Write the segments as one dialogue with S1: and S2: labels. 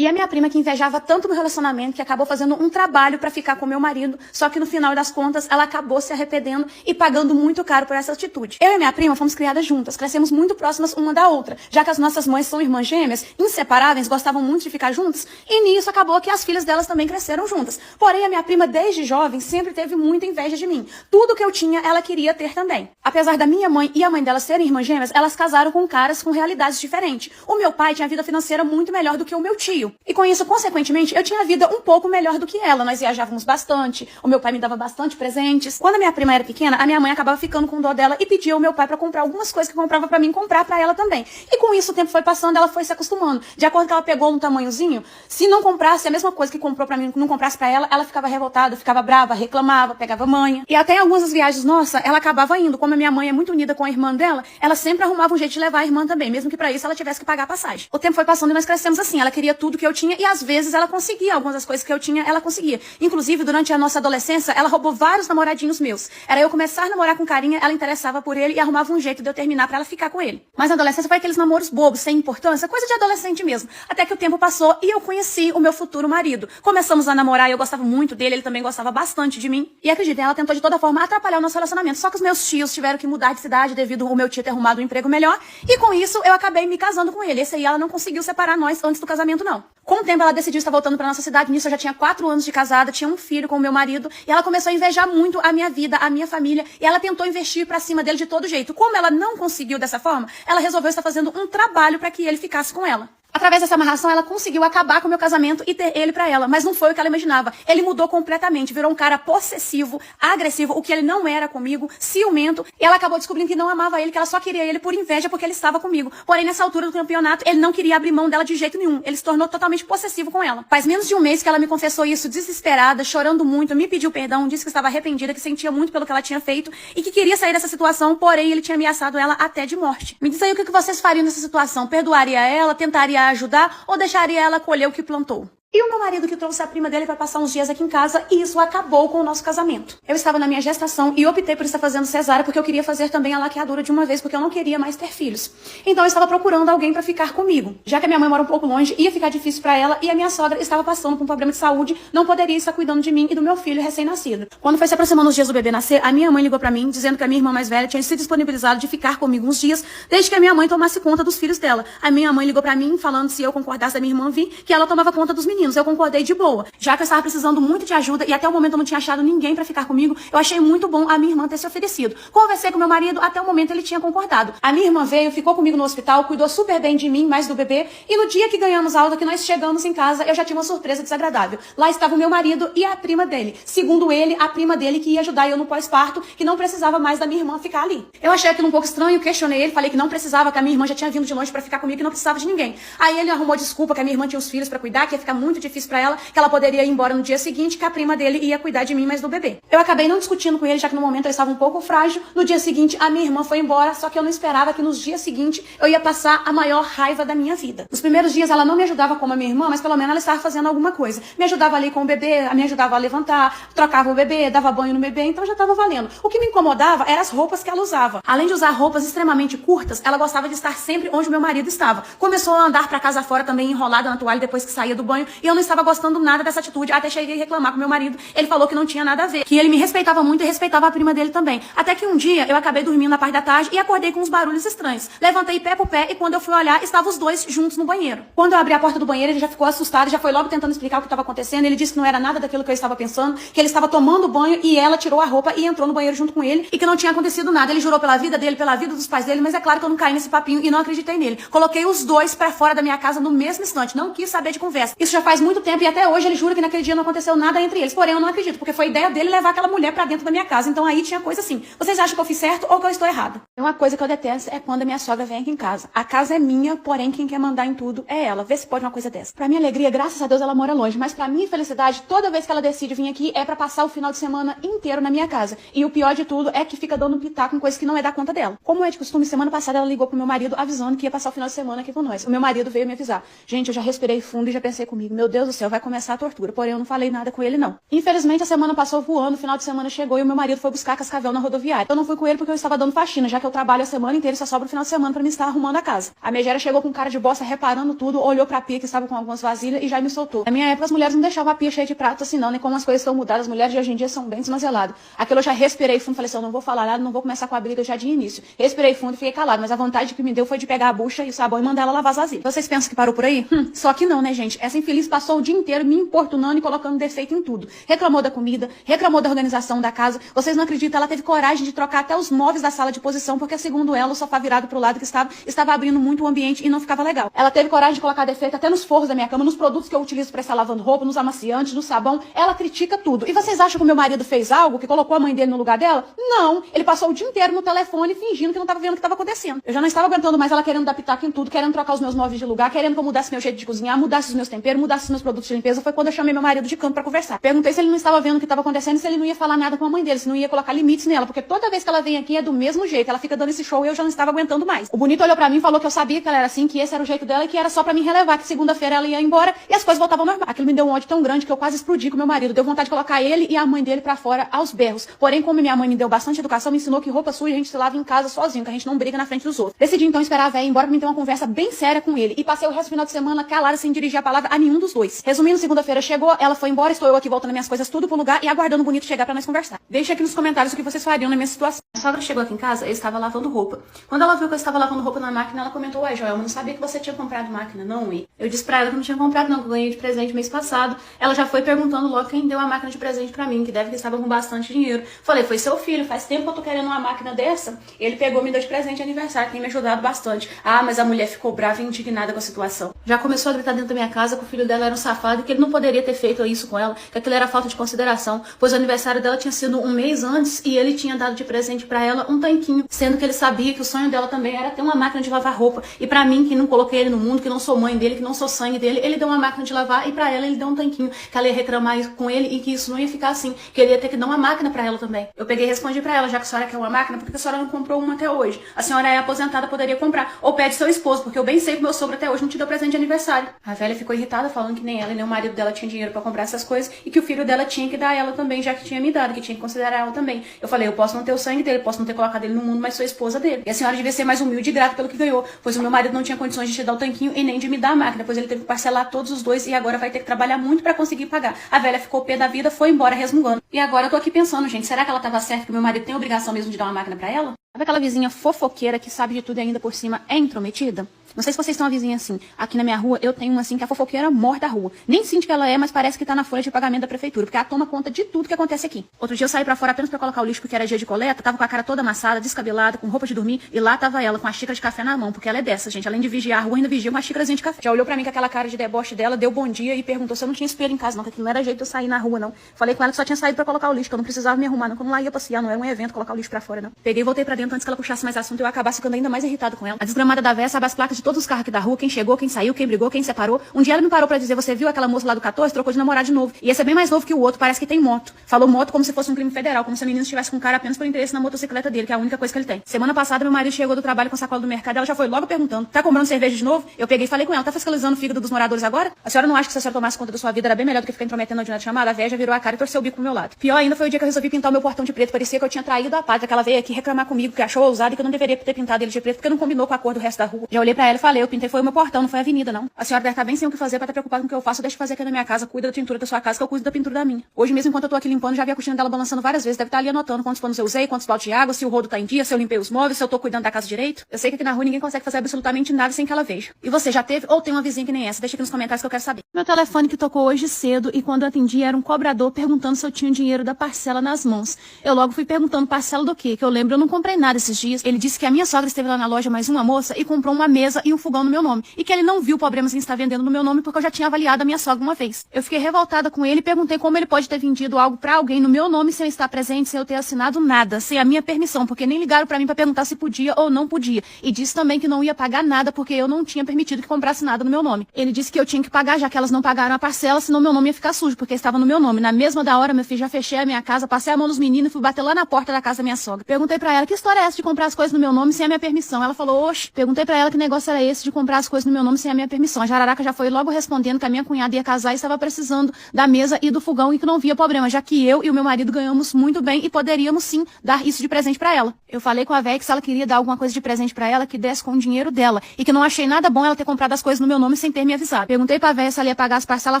S1: E a minha prima que invejava tanto meu relacionamento que acabou fazendo um trabalho pra ficar com meu marido, só que no final das contas ela acabou se arrependendo e pagando muito caro por essa atitude. Eu e minha prima fomos criadas juntas, crescemos muito próximas uma da outra, já que as nossas mães são irmãs gêmeas, inseparáveis, gostavam muito de ficar juntas, e nisso acabou que as filhas delas também cresceram juntas. Porém, a minha prima desde jovem sempre teve muita inveja de mim. Tudo que eu tinha, ela queria ter também. Apesar da minha mãe e a mãe dela serem irmãs gêmeas, elas casaram com caras com realidades diferentes. O meu pai tinha vida financeira muito melhor do que o meu tio. E com isso, consequentemente, eu tinha vida um pouco melhor do que ela. Nós viajávamos bastante, o meu pai me dava bastante presentes. Quando a minha prima era pequena, a minha mãe acabava ficando com dó dela e pedia ao meu pai pra comprar algumas coisas que comprava pra mim, comprar pra ela também. E com isso, o tempo foi passando, ela foi se acostumando. De acordo com que ela pegou um tamanhozinho, se não comprasse a mesma coisa que comprou pra mim, não comprasse pra ela ficava revoltada, ficava brava, reclamava, pegava manha. E até em algumas das viagens nossas, ela acabava indo. Como a minha mãe é muito unida com a irmã dela, ela sempre arrumava um jeito de levar a irmã também, mesmo que pra isso ela tivesse que pagar a passagem. O tempo foi passando e nós crescemos assim. Ela queria tudo que eu tinha e às vezes ela conseguia. Algumas das coisas que eu tinha, ela conseguia. Inclusive, durante a nossa adolescência, ela roubou vários namoradinhos meus. Era eu começar a namorar com carinha, ela interessava por ele e arrumava um jeito de eu terminar pra ela ficar com ele. Mas na adolescência foi aqueles namoros bobos, sem importância, coisa de adolescente mesmo. Até que o tempo passou e eu conheci o meu futuro marido. Começamos a namorar e eu gostava muito dele, ele também gostava bastante de mim. E acreditem, ela tentou de toda forma atrapalhar o nosso relacionamento. Só que os meus tios tiveram que mudar de cidade devido ao meu tio ter arrumado um emprego melhor. E com isso, eu acabei me casando com ele. Esse aí ela não conseguiu separar nós antes do casamento, não. Com o tempo, ela decidiu estar voltando pra nossa cidade. Nisso, eu já tinha 4 anos de casada, tinha um filho com o meu marido. E ela começou a invejar muito a minha vida, a minha família. E ela tentou investir pra cima dele de todo jeito. Como ela não conseguiu dessa forma, ela resolveu estar fazendo um trabalho pra que ele ficasse com ela. Através dessa amarração, ela conseguiu acabar com o meu casamento e ter ele pra ela, mas não foi o que ela imaginava. Ele mudou completamente, virou um cara possessivo, agressivo, o que ele não era comigo, ciumento, e ela acabou descobrindo que não amava ele, que ela só queria ele por inveja porque ele estava comigo. Porém, nessa altura do campeonato, ele não queria abrir mão dela de jeito nenhum. Ele se tornou totalmente possessivo com ela. Faz menos de um mês que ela me confessou isso, desesperada, chorando muito, me pediu perdão, disse que estava arrependida, que sentia muito pelo que ela tinha feito e que queria sair dessa situação, porém, ele tinha ameaçado ela até de morte. Me diz aí o que vocês fariam nessa situação? Perdoaria ela? Tentaria ajudar ou deixaria ela colher o que plantou? E o meu marido que trouxe a prima dele para passar uns dias aqui em casa e isso acabou com o nosso casamento. Eu estava na minha gestação e optei por estar fazendo cesárea porque eu queria fazer também a laqueadura de uma vez porque eu não queria mais ter filhos. Então eu estava procurando alguém para ficar comigo. Já que a minha mãe mora um pouco longe, ia ficar difícil para ela e a minha sogra estava passando por um problema de saúde, não poderia estar cuidando de mim e do meu filho recém-nascido. Quando foi se aproximando os dias do bebê nascer, a minha mãe ligou para mim dizendo que a minha irmã mais velha tinha se disponibilizado de ficar comigo uns dias desde que a minha mãe tomasse conta dos filhos dela. A minha mãe ligou para mim falando se eu concordasse da minha irmã vir, que ela tomava conta dos meninos. Eu concordei de boa. Já que eu estava precisando muito de ajuda e até o momento eu não tinha achado ninguém pra ficar comigo, eu achei muito bom a minha irmã ter se oferecido. Conversei com meu marido, até o momento ele tinha concordado. A minha irmã veio, ficou comigo no hospital, cuidou super bem de mim, mais do bebê, e no dia que ganhamos a alta, que nós chegamos em casa, eu já tinha uma surpresa desagradável. Lá estava o meu marido e a prima dele. Segundo ele, a prima dele que ia ajudar eu no pós-parto, que não precisava mais da minha irmã ficar ali. Eu achei aquilo um pouco estranho, questionei ele, falei que não precisava, que a minha irmã já tinha vindo de longe pra ficar comigo, que não precisava de ninguém. Aí ele arrumou desculpa que a minha irmã tinha os filhos pra cuidar, que ia ficar muito difícil pra ela, que ela poderia ir embora no dia seguinte, que a prima dele ia cuidar de mim, mas do bebê. Eu acabei não discutindo com ele, já que no momento eu estava um pouco frágil. No dia seguinte, a minha irmã foi embora, só que eu não esperava que nos dias seguintes eu ia passar a maior raiva da minha vida. Nos primeiros dias ela não me ajudava como a minha irmã, mas pelo menos ela estava fazendo alguma coisa. Me ajudava ali com o bebê, me ajudava a levantar, trocava o bebê, dava banho no bebê, então já estava valendo. O que me incomodava eram as roupas que ela usava. Além de usar roupas extremamente curtas, ela gostava de estar sempre onde o meu marido estava. Começou a andar pra casa fora também enrolada na toalha depois que saía do banho, e eu não estava gostando nada dessa atitude, até cheguei a reclamar com meu marido. Ele falou que não tinha nada a ver, que ele me respeitava muito e respeitava a prima dele também. Até que um dia eu acabei dormindo na parte da tarde e acordei com uns barulhos estranhos. Levantei pé por pé e quando eu fui olhar, estavam os dois juntos no banheiro. Quando eu abri a porta do banheiro, ele já ficou assustado, já foi logo tentando explicar o que estava acontecendo. Ele disse que não era nada daquilo que eu estava pensando, que ele estava tomando banho e ela tirou a roupa e entrou no banheiro junto com ele e que não tinha acontecido nada. Ele jurou pela vida dele, pela vida dos pais dele, mas é claro que eu não caí nesse papinho e não acreditei nele. Coloquei os dois pra fora da minha casa no mesmo instante, não quis saber de conversa. Isso já faz muito tempo e até hoje ele jura que naquele dia não aconteceu nada entre eles. Porém, eu não acredito, porque foi ideia dele levar aquela mulher pra dentro da minha casa. Então aí tinha coisa assim. Vocês acham que eu fiz certo ou que eu estou errada? Uma coisa que eu detesto é quando a minha sogra vem aqui em casa. A casa é minha, porém quem quer mandar em tudo é ela. Vê se pode uma coisa dessa. Pra minha alegria, graças a Deus, ela mora longe. Mas pra minha felicidade, toda vez que ela decide vir aqui, é pra passar o final de semana inteiro na minha casa. E o pior de tudo é que fica dando pitaco com coisa que não é da conta dela. Como é de costume, semana passada ela ligou pro meu marido avisando que ia passar o final de semana aqui com nós. O meu marido veio me avisar. Gente, eu já respirei fundo e já pensei comigo. meu Deus do céu, vai começar a tortura. Porém, eu não falei nada com ele, não. Infelizmente, a semana passou voando, o final de semana chegou e o meu marido foi buscar Cascavel na rodoviária. Eu não fui com ele porque eu estava dando faxina, já que eu trabalho a semana inteira e só sobra o final de semana pra me estar arrumando a casa. A megera chegou com cara de bosta, reparando tudo, olhou pra pia que estava com algumas vasilhas e já me soltou. Na minha época, as mulheres não deixavam a pia cheia de pratos assim, não, nem como as coisas estão mudadas. As mulheres de hoje em dia são bem desmazeladas. Aquilo eu já respirei fundo, falei assim, eu não vou falar nada, não vou começar com a briga já de início. Respirei fundo e fiquei calado, mas a vontade que me deu foi de pegar a bucha e o sabão e mandar ela lavar as vasilhas. Vocês pensam que parou por aí? Só que não, né, gente? Essa infeliz passou o dia inteiro me importunando e colocando defeito em tudo. Reclamou da comida, reclamou da organização da casa. Vocês não acreditam, ela teve coragem de trocar até os móveis da sala de posição, porque segundo ela, o sofá virado pro lado que estava abrindo muito o ambiente e não ficava legal. Ela teve coragem de colocar defeito até nos forros da minha cama, nos produtos que eu utilizo pra estar lavando roupa, nos amaciantes, no sabão. Ela critica tudo. E vocês acham que o meu marido fez algo que colocou a mãe dele no lugar dela? Não. Ele passou o dia inteiro no telefone fingindo que não estava vendo o que estava acontecendo. Eu já não estava aguentando mais ela querendo dar pitaco em tudo, querendo trocar os meus móveis de lugar, querendo que eu mudasse meu jeito de cozinhar, mudasse os meus temperos, mudasse os meus produtos de limpeza. Foi quando eu chamei meu marido de canto pra conversar. Perguntei se ele não estava vendo o que estava acontecendo e se ele não ia falar nada com a mãe dele, se não ia colocar limites nela, porque toda vez que ela vem aqui é do mesmo jeito. Ela fica dando esse show e eu já não estava aguentando mais. O bonito olhou pra mim e falou que eu sabia que ela era assim, que esse era o jeito dela e que era só pra me relevar, que segunda-feira ela ia embora e as coisas voltavam ao normal. Aquilo me deu um ódio tão grande que eu quase explodi com meu marido. Deu vontade de colocar ele e a mãe dele pra fora aos berros. Porém, como minha mãe me deu bastante educação, me ensinou que roupa suja a gente se lava em casa sozinho, que a gente não briga na frente dos outros. Decidi então esperar a véia ir embora pra mim ter uma conversa bem séria com ele. E passei o resto do final de semana calada, sem dirigir a palavra a nenhum dos dois. Resumindo, segunda-feira chegou, ela foi embora, estou eu aqui voltando minhas coisas tudo pro lugar e aguardando o bonito chegar pra nós conversar. Deixa aqui nos comentários o que vocês fariam na minha situação. A sogra chegou aqui em casa, eu estava lavando roupa. Quando ela viu que eu estava lavando roupa na máquina, ela comentou, ué, Joelma, não sabia que você tinha comprado máquina, não? E eu disse pra ela que não tinha comprado, não, que eu ganhei de presente mês passado. Ela já foi perguntando logo quem deu a máquina de presente pra mim, que deve que estava com bastante dinheiro. Falei, foi seu filho, faz tempo que eu tô querendo uma máquina dessa. Ele pegou e me deu de presente de aniversário, tem me ajudado bastante. Ah, mas a mulher ficou brava e indignada com a situação. Já começou a gritar dentro da minha casa que o filho dela era um safado e que ele não poderia ter feito isso com ela, que aquilo era falta de consideração, pois o aniversário dela tinha sido um mês antes e ele tinha dado de presente pra ela um tanquinho, sendo que ele sabia que o sonho dela também era ter uma máquina de lavar roupa. E pra mim, que não coloquei ele no mundo, que não sou mãe dele, que não sou sangue dele, ele deu uma máquina de lavar e pra ela ele deu um tanquinho, que ela ia reclamar com ele e que isso não ia ficar assim, que ele ia ter que dar uma máquina pra ela também. Eu peguei e respondi pra ela, já que a senhora quer uma máquina, por que a senhora não comprou uma até hoje? A senhora é aposentada, poderia comprar. Ou pede seu esposo, porque eu bem sei que meu sogro até hoje não te deu presente de aniversário. A velha ficou irritada, falando que nem ela e nem o marido dela tinha dinheiro pra comprar essas coisas e que o filho dela tinha que dar a ela também, já que tinha me dado, que tinha que considerar ela também. Eu falei, eu posso não ter o sangue dele, posso não ter colocado ele no mundo, mas sou esposa dele. E a senhora devia ser mais humilde e grata pelo que ganhou, pois o meu marido não tinha condições de te dar o tanquinho e nem de me dar a máquina, pois ele teve que parcelar todos os dois e agora vai ter que trabalhar muito pra conseguir pagar. A velha ficou pé da vida, foi embora resmungando. E agora eu tô aqui pensando, gente, será que ela tava certa que o meu marido tem a obrigação mesmo de dar uma máquina pra ela? Sabe aquela vizinha fofoqueira que sabe de tudo e ainda por cima é intrometida? Não sei se vocês têm uma vizinha assim. Aqui na minha rua, eu tenho uma assim que é a fofoqueira morta da rua. Nem síndica ela é, mas parece que tá na folha de pagamento da prefeitura, porque ela toma conta de tudo que acontece aqui. Outro dia eu saí pra fora apenas pra colocar o lixo porque era dia de coleta, tava com a cara toda amassada, descabelada, com roupa de dormir, e lá tava ela com a xícara de café na mão, porque ela é dessa, gente. Além de vigiar a rua, ainda vigia com uma xícarazinha de café. Já olhou pra mim com aquela cara de deboche dela, deu bom dia e perguntou se eu não tinha espelho em casa, não, que aquilo não era jeito de eu sair na rua, não. Falei com ela que só tinha saído pra colocar o lixo, que eu não precisava me arrumar, não, que eu não lá ia passear, não era um evento colocar o lixo pra fora, não. Peguei e voltei pra dentro antes que ela puxasse mais assunto e eu acabasse ficando ainda mais irritado com ela. A desgramada da véia sabe as placas de todos os carros aqui da rua, quem chegou, quem saiu, quem brigou, quem separou. Um dia ela me parou pra dizer, você viu aquela moça lá do 14? Trocou de namorado de novo. E esse é bem mais novo que o outro, parece que tem moto. Falou moto como se fosse um crime federal, como se a menina estivesse com cara apenas por interesse na motocicleta dele, que é a única coisa que ele tem. Semana passada, meu marido chegou do trabalho com a sacola do mercado, ela já foi logo perguntando, tá comprando cerveja de novo? Eu peguei e falei com ela, tá fiscalizando o fígado dos moradores agora? A senhora não acha que se a senhora tomasse conta da sua vida era bem melhor do que ficar intrometendo na dinâmica de chamada? A véia já virou a cara e torceu o bico pro meu lado. Pior ainda foi o dia que eu resolvi pintar o meu portão de preto, parecia que eu tinha traído a pátria, que ela veio aqui reclamar comigo, que achou ousado e que eu não deveria ter pintado ele de preto, porque não combinou com a cor do resto da rua. Já olhei pra ela e falei, eu pintei foi o meu portão, não foi a avenida, não. A senhora deve estar bem sem o que fazer pra estar preocupada com o que eu faço, deixa eu fazer aqui na minha casa, cuida da pintura da sua casa, que eu cuido da pintura da minha. Hoje mesmo, enquanto eu tô aqui limpando, já vi a cortina dela balançando várias vezes, deve estar ali anotando quantos panos eu usei, quantos baldes de água, se o rodo tá em dia, se eu limpei os móveis, se eu tô cuidando da casa direito. Eu sei que aqui na rua ninguém consegue fazer absolutamente nada sem que ela veja. E você já teve ou tem uma vizinha que nem essa? Deixa aqui nos comentários que eu quero saber. Meu telefone que tocou hoje cedo e quando eu atendi era um cobrador perguntando se eu tinha o dinheiro da parcela nas mãos. Eu logo fui perguntando parcela do quê? Que eu lembro, eu não comprei nada esses dias. Ele disse que a minha sogra esteve lá na loja mais uma moça e comprou uma mesa e um fogão no meu nome. E que ele não viu problemas em estar vendendo no meu nome porque eu já tinha avaliado a minha sogra uma vez. Eu fiquei revoltada com ele e perguntei como ele pode ter vendido algo pra alguém no meu nome sem eu estar presente, sem eu ter assinado nada, sem a minha permissão, porque nem ligaram pra mim pra perguntar se podia ou não podia. E disse também que não ia pagar nada porque eu não tinha permitido que comprasse nada no meu nome. Ele disse que eu tinha que pagar, já que elas não pagaram a parcela, senão meu nome ia ficar sujo, porque estava no meu nome. Na mesma da hora, meu filho, já fechei a minha casa, passei a mão nos meninos e fui bater lá na porta da casa da minha sogra. Perguntei pra ela, que história é essa de comprar as coisas no meu nome sem a minha permissão? Ela falou, oxe. Perguntei pra ela que negócio negócio era esse de comprar as coisas no meu nome sem a minha permissão. A jararaca já foi logo respondendo que a minha cunhada ia casar e estava precisando da mesa e do fogão e que não via problema, já que eu e o meu marido ganhamos muito bem e poderíamos sim dar isso de presente pra ela. Eu falei com a véia que se ela queria dar alguma coisa de presente pra ela, que desse com o dinheiro dela e que não achei nada bom ela ter comprado as coisas no meu nome sem ter me avisado. Perguntei pra véia se ela ia pagar as parcelas, ela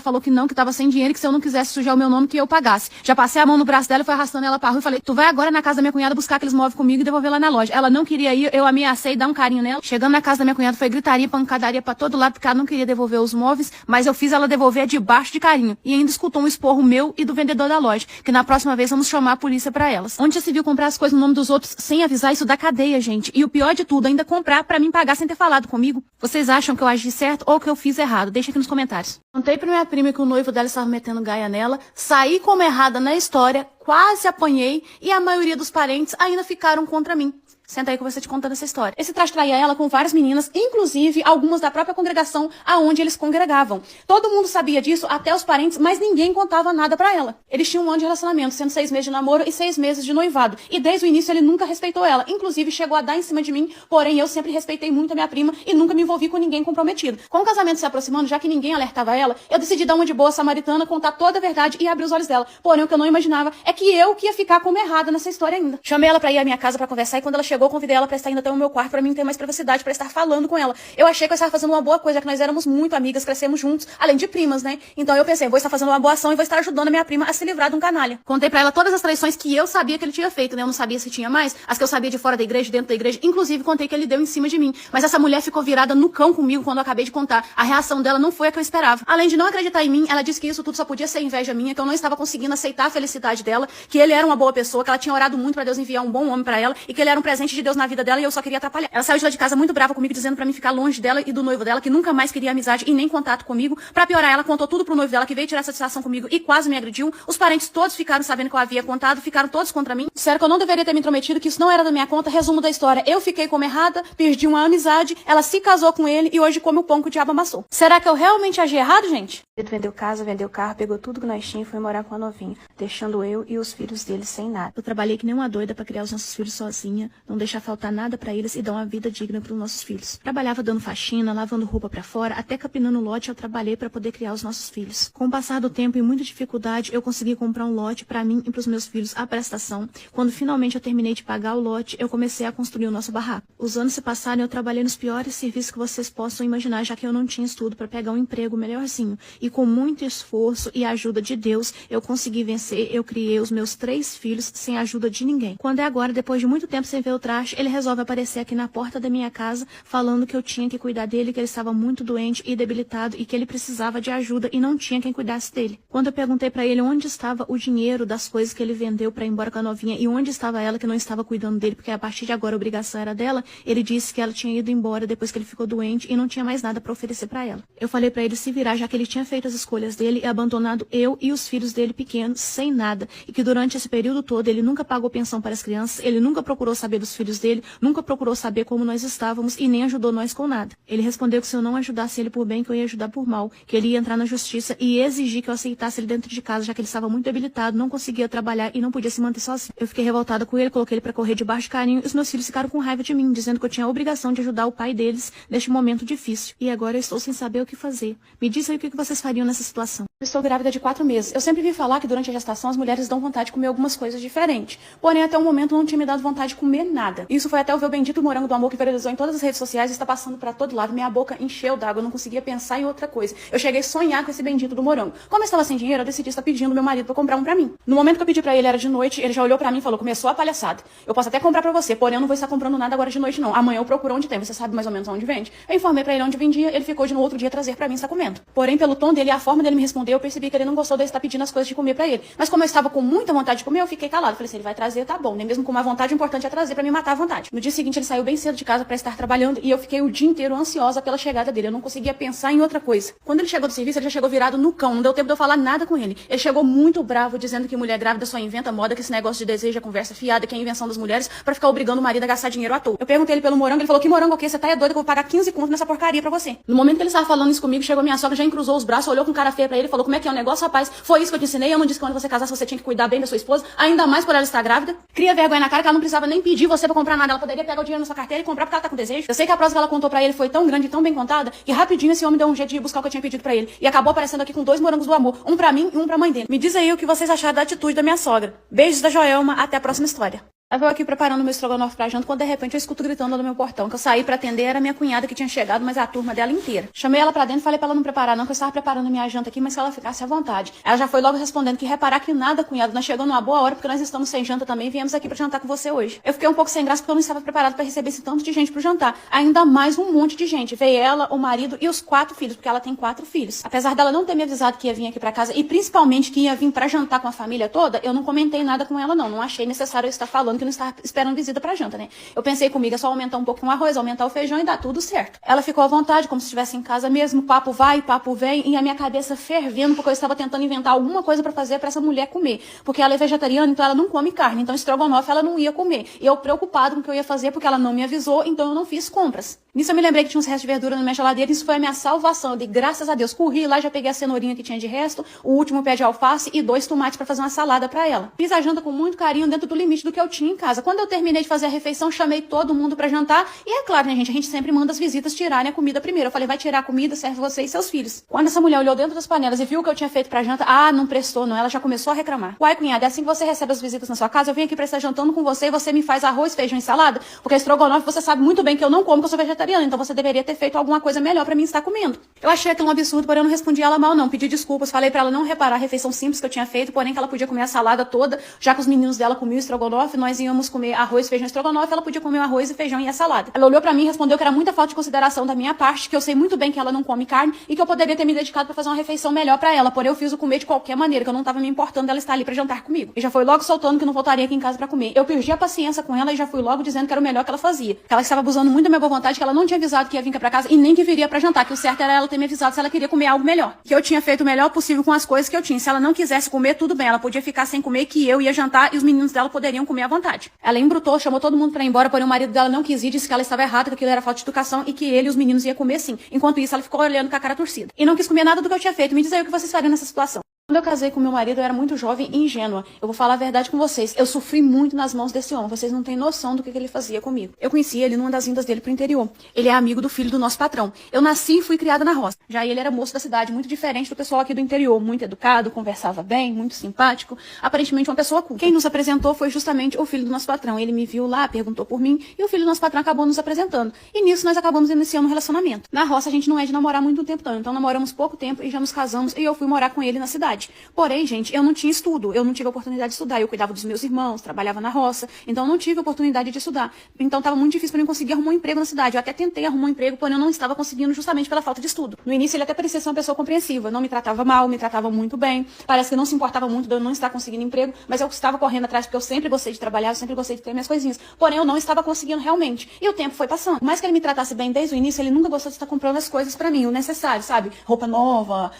S1: falou que não, que tava sem dinheiro e que se eu não quisesse sujar o meu nome que eu pagasse. Já passei a mão no braço dela e fui arrastando ela pra rua e falei, tu vai agora na casa da minha cunhada buscar aqueles móveis comigo e devolver lá na loja. Ela não queria ir, eu ameacei dar um carinho nela. Chegando na casa da minha cunhada foi gritaria, pancadaria pra todo lado porque ela não queria devolver os móveis, mas eu fiz ela devolver debaixo de carinho. E ainda escutou um esporro meu e do vendedor da loja, que na próxima vez vamos chamar a polícia pra elas. Onde já se viu comprar as coisas no nome dos outros sem avisar, isso dá cadeia, gente. E o pior de tudo, ainda comprar pra mim pagar sem ter falado comigo. Vocês acham que eu agi certo ou que eu fiz errado? Deixa aqui nos comentários. Contei pra minha prima que o noivo dela estava metendo gaia nela, saí como errada na história, quase apanhei e a maioria dos parentes ainda ficaram contra mim. Senta aí que eu vou estar te contando essa história. Esse traste traía ela com várias meninas, inclusive algumas da própria congregação aonde eles congregavam. Todo mundo sabia disso, até os parentes, mas ninguém contava nada pra ela. Eles tinham um ano de relacionamento, sendo 6 meses de namoro e 6 meses de noivado. E desde o início ele nunca respeitou ela. Inclusive chegou a dar em cima de mim, porém eu sempre respeitei muito a minha prima e nunca me envolvi com ninguém comprometido. Com o casamento se aproximando, já que ninguém alertava ela, eu decidi dar uma de boa samaritana, contar toda a verdade e abrir os olhos dela. Porém o que eu não imaginava é que eu que ia ficar como errada nessa história ainda. Chamei ela pra ir à minha casa pra conversar e quando ela chegou, convidei ela pra estar indo até o meu quarto pra mim ter mais privacidade, pra estar falando com ela. Eu achei que eu estava fazendo uma boa coisa, já que nós éramos muito amigas, crescemos juntos, além de primas, né? Então eu pensei, vou estar fazendo uma boa ação e vou estar ajudando a minha prima a se livrar de um canalha. Contei pra ela todas as traições que eu sabia que ele tinha feito, né? Eu não sabia se tinha mais, as que eu sabia de fora da igreja, dentro da igreja, inclusive contei que ele deu em cima de mim. Mas essa mulher ficou virada no cão comigo quando eu acabei de contar. A reação dela não foi a que eu esperava. Além de não acreditar em mim, ela disse que isso tudo só podia ser inveja minha, que eu não estava conseguindo aceitar a felicidade dela, que ele era uma boa pessoa, que ela tinha orado muito pra Deus enviar um bom homem pra ela e que ele era um presente de Deus na vida dela e eu só queria atrapalhar. Ela saiu de lá de casa muito brava comigo, dizendo pra mim ficar longe dela e do noivo dela, que nunca mais queria amizade e nem contato comigo. Pra piorar, ela contou tudo pro noivo dela, que veio tirar satisfação comigo e quase me agrediu. Os parentes todos ficaram sabendo que eu havia contado, ficaram todos contra mim. Disseram que eu não deveria ter me intrometido, que isso não era da minha conta. Resumo da história, eu fiquei como errada, perdi uma amizade, ela se casou com ele e hoje come o pão que o diabo amassou. Será que eu realmente agi errado, gente? Ele vendeu casa, vendeu carro, pegou tudo que nós tínhamos e foi morar com a novinha, deixando eu e os filhos dele sem nada. Eu trabalhei que nem uma doida pra criar os nossos filhos sozinha, não deixar faltar nada pra eles e dar uma vida digna pros nossos filhos. Trabalhava dando faxina, lavando roupa pra fora, até capinando lote eu trabalhei pra poder criar os nossos filhos. Com o passar do tempo e muita dificuldade, eu consegui comprar um lote pra mim e pros meus filhos à prestação. Quando finalmente eu terminei de pagar o lote, eu comecei a construir o nosso barraco. Os anos se passaram e eu trabalhei nos piores serviços que vocês possam imaginar, já que eu não tinha estudo pra pegar um emprego melhorzinho. E com muito esforço e ajuda de Deus, eu consegui vencer, eu criei os meus 3 filhos sem a ajuda de ninguém. Quando é agora, depois de muito tempo sem ver o traste, ele resolve aparecer aqui na porta da minha casa, falando que eu tinha que cuidar dele, que ele estava muito doente e debilitado e que ele precisava de ajuda e não tinha quem cuidasse dele. Quando eu perguntei pra ele onde estava o dinheiro das coisas que ele vendeu pra ir embora com a novinha e onde estava ela que não estava cuidando dele, porque a partir de agora a obrigação era dela, ele disse que ela tinha ido embora depois que ele ficou doente e não tinha mais nada pra oferecer pra ela. Eu falei pra ele se virar, já que ele tinha feito as escolhas dele e abandonado eu e os filhos dele pequenos sem nada, e que durante esse período todo ele nunca pagou pensão para as crianças, ele nunca procurou saber dos filhos dele, nunca procurou saber como nós estávamos e nem ajudou nós com nada. Ele respondeu que se eu não ajudasse ele por bem, que eu ia ajudar por mal, que ele ia entrar na justiça e exigir que eu aceitasse ele dentro de casa, já que ele estava muito debilitado, não conseguia trabalhar e não podia se manter sozinho. Eu fiquei revoltada com ele, coloquei ele pra correr debaixo de carinho e os meus filhos ficaram com raiva de mim, dizendo que eu tinha a obrigação de ajudar o pai deles neste momento difícil. E agora eu estou sem saber o que fazer. Me diz aí o que vocês fariam nessa situação. Eu estou grávida de 4 meses. Eu sempre vi falar que durante a gestação as mulheres dão vontade de comer algumas coisas diferentes. Porém, até o momento não tinha me dado vontade de comer nada. Isso foi até eu ver o bendito morango do amor que viralizou em todas as redes sociais e está passando pra todo lado. Minha boca encheu d'água, eu não conseguia pensar em outra coisa. Eu cheguei a sonhar com esse bendito do morango. Como eu estava sem dinheiro, eu decidi estar pedindo meu marido pra comprar um pra mim. No momento que eu pedi pra ele, era de noite, ele já olhou pra mim e falou, começou a palhaçada. Eu posso até comprar pra você, porém eu não vou estar comprando nada agora de noite não. Amanhã eu procuro onde tem, você sabe mais ou menos onde vende? Eu informei pra ele onde vendia, ele ficou de no outro dia trazer pra mim estar comendo. Porém, pelo tom dele e a forma dele me responder, eu percebi que ele não gostou de estar pedindo as coisas de comer pra ele. Mas como eu estava com muita vontade de comer, eu fiquei calado. Falei, se ele vai trazer, tá bom. Nem mesmo com uma vontade, importante é trazer pra me matar à vontade. No dia seguinte, ele saiu bem cedo de casa pra estar trabalhando e eu fiquei o dia inteiro ansiosa pela chegada dele. Eu não conseguia pensar em outra coisa. Quando ele chegou do serviço, ele já chegou virado no cão. Não deu tempo de eu falar nada com ele. Ele chegou muito bravo, dizendo que mulher grávida só inventa moda, que esse negócio de desejo é conversa fiada, que é invenção das mulheres pra ficar obrigando o marido a gastar dinheiro à toa. Eu perguntei ele pelo morango, ele falou, que morango o quê? Você tá doida que eu vou pagar 15 contos nessa porcaria pra você. No momento que ele estava falando isso comigo, chegou minha sogra, já encruzou os braços, olhou com cara feia pra ele e falou, falou como é que é o negócio, rapaz. Foi isso que eu te ensinei. Eu não disse que quando você casasse você tinha que cuidar bem da sua esposa, ainda mais por ela estar grávida. Cria vergonha na cara que ela não precisava nem pedir você pra comprar nada. Ela poderia pegar o dinheiro na sua carteira e comprar porque ela tá com desejo. Eu sei que a prosa que ela contou pra ele foi tão grande e tão bem contada que rapidinho esse homem deu um jeito de ir buscar o que eu tinha pedido pra ele. E acabou aparecendo aqui com 2 morangos do amor. Um pra mim e um pra mãe dele. Me diz aí o que vocês acharam da atitude da minha sogra. Beijos da Joelma. Até a próxima história. Eu vou aqui preparando meu estrogonofe pra janta, quando de repente eu escuto gritando no meu portão, que eu saí pra atender, era minha cunhada que tinha chegado, mas a turma dela inteira. Chamei ela pra dentro e falei pra ela não preparar não, que eu estava preparando minha janta aqui, mas que ela ficasse à vontade. Ela já foi logo respondendo que reparar que nada, cunhado, nós chegamos numa boa hora, porque nós estamos sem janta também e viemos aqui pra jantar com você hoje. Eu fiquei um pouco sem graça porque eu não estava preparada pra receber esse tanto de gente pro jantar. Ainda mais um monte de gente. Veio ela, o marido e os 4 filhos, porque ela tem 4 filhos. Apesar dela não ter me avisado que ia vir aqui pra casa e principalmente que ia vir pra jantar com a família toda, eu não comentei nada com ela não. Não achei necessário eu estar falando que não estava esperando visita pra janta, né? Eu pensei comigo, é só aumentar um pouquinho o arroz, aumentar o feijão e dá tudo certo. Ela ficou à vontade, como se estivesse em casa mesmo, papo vai, papo vem, e a minha cabeça fervendo, porque eu estava tentando inventar alguma coisa pra fazer pra essa mulher comer. Porque ela é vegetariana, então ela não come carne, então estrogonofe ela não ia comer. E eu preocupado com o que eu ia fazer, porque ela não me avisou, então eu não fiz compras. Nisso eu me lembrei que tinha uns restos de verdura na minha geladeira, e isso foi a minha salvação. Eu dei graças a Deus, corri lá, já peguei a cenourinha que tinha de resto, o último pé de alface e 2 tomates pra fazer uma salada pra ela. Fiz a janta com muito carinho, dentro do limite do que eu tinha em casa. Quando eu terminei de fazer a refeição, chamei todo mundo pra jantar, e é claro, né, gente, a gente sempre manda as visitas tirarem a comida primeiro. Eu falei, vai tirar a comida, serve você e seus filhos. Quando essa mulher olhou dentro das panelas e viu o que eu tinha feito pra janta, não prestou não, ela já começou a reclamar. Uai, cunhada, é assim que você recebe as visitas na sua casa? Eu venho aqui pra estar jantando com você e você me faz arroz, feijão e salada? Porque estrogonofe você sabe muito bem que eu não como, que eu sou vegetariana, então você deveria ter feito alguma coisa melhor pra mim estar comendo. Eu achei aquilo um absurdo, porém eu não respondi ela mal não, pedi desculpas, falei pra ela não reparar a refeição simples que eu tinha feito, porém que ela podia comer a salada toda, já que os meninos dela comiam estrogonofe, nós íamos comer arroz, feijão e estrogonofe, ela podia comer o arroz e feijão e a salada. Ela olhou pra mim e respondeu que era muita falta de consideração da minha parte, que eu sei muito bem que ela não come carne e que eu poderia ter me dedicado pra fazer uma refeição melhor pra ela, porém eu fiz o comer de qualquer maneira, que eu não tava me importando dela estar ali pra jantar comigo. E já foi logo soltando que não voltaria aqui em casa pra comer. Eu perdi a paciência com ela e já fui logo dizendo que era o melhor que ela fazia. Que ela estava abusando muito da minha boa vontade, que ela não tinha avisado que ia vir cá pra casa e nem que viria pra jantar, que o certo era ela ter me avisado se ela queria comer algo melhor. Que eu tinha feito o melhor possível com as coisas que eu tinha. Se ela não quisesse comer, tudo bem, ela podia ficar sem comer, que eu ia jantar e os meninos dela poderiam comer à vontade. Ela embrutou, chamou todo mundo pra ir embora, porém o marido dela não quis ir, disse que ela estava errada, que aquilo era falta de educação e que ele e os meninos iam comer sim. Enquanto isso, ela ficou olhando com a cara torcida. E não quis comer nada do que eu tinha feito. Me diz aí o que vocês fariam nessa situação. Quando eu casei com meu marido, eu era muito jovem e ingênua. Eu vou falar a verdade com vocês. Eu sofri muito nas mãos desse homem. Vocês não têm noção do que ele fazia comigo. Eu conheci ele numa das vindas dele pro interior. Ele é amigo do filho do nosso patrão. Eu nasci e fui criada na roça. Já ele era moço da cidade, muito diferente do pessoal aqui do interior. Muito educado, conversava bem, muito simpático. Aparentemente uma pessoa culta. Quem nos apresentou foi justamente o filho do nosso patrão. Ele me viu lá, perguntou por mim e o filho do nosso patrão acabou nos apresentando. E nisso nós acabamos iniciando um relacionamento. Na roça a gente não é de namorar muito tempo não. Então namoramos pouco tempo e já nos casamos e eu fui morar com ele na cidade. Porém, gente, eu não tinha estudo, eu não tive a oportunidade de estudar, eu cuidava dos meus irmãos, trabalhava na roça, então eu não tive a oportunidade de estudar. Então estava muito difícil para mim conseguir arrumar um emprego na cidade. Eu até tentei arrumar um emprego, porém eu não estava conseguindo justamente pela falta de estudo. No início ele até parecia ser uma pessoa compreensiva, não me tratava mal, me tratava muito bem, parece que não se importava muito de eu não estar conseguindo emprego, mas eu estava correndo atrás porque eu sempre gostei de trabalhar, eu sempre gostei de ter minhas coisinhas, porém eu não estava conseguindo realmente. E o tempo foi passando. Por mais que ele me tratasse bem desde o início, ele nunca gostou de estar comprando as coisas para mim, o necessário, sabe? Roupa nova,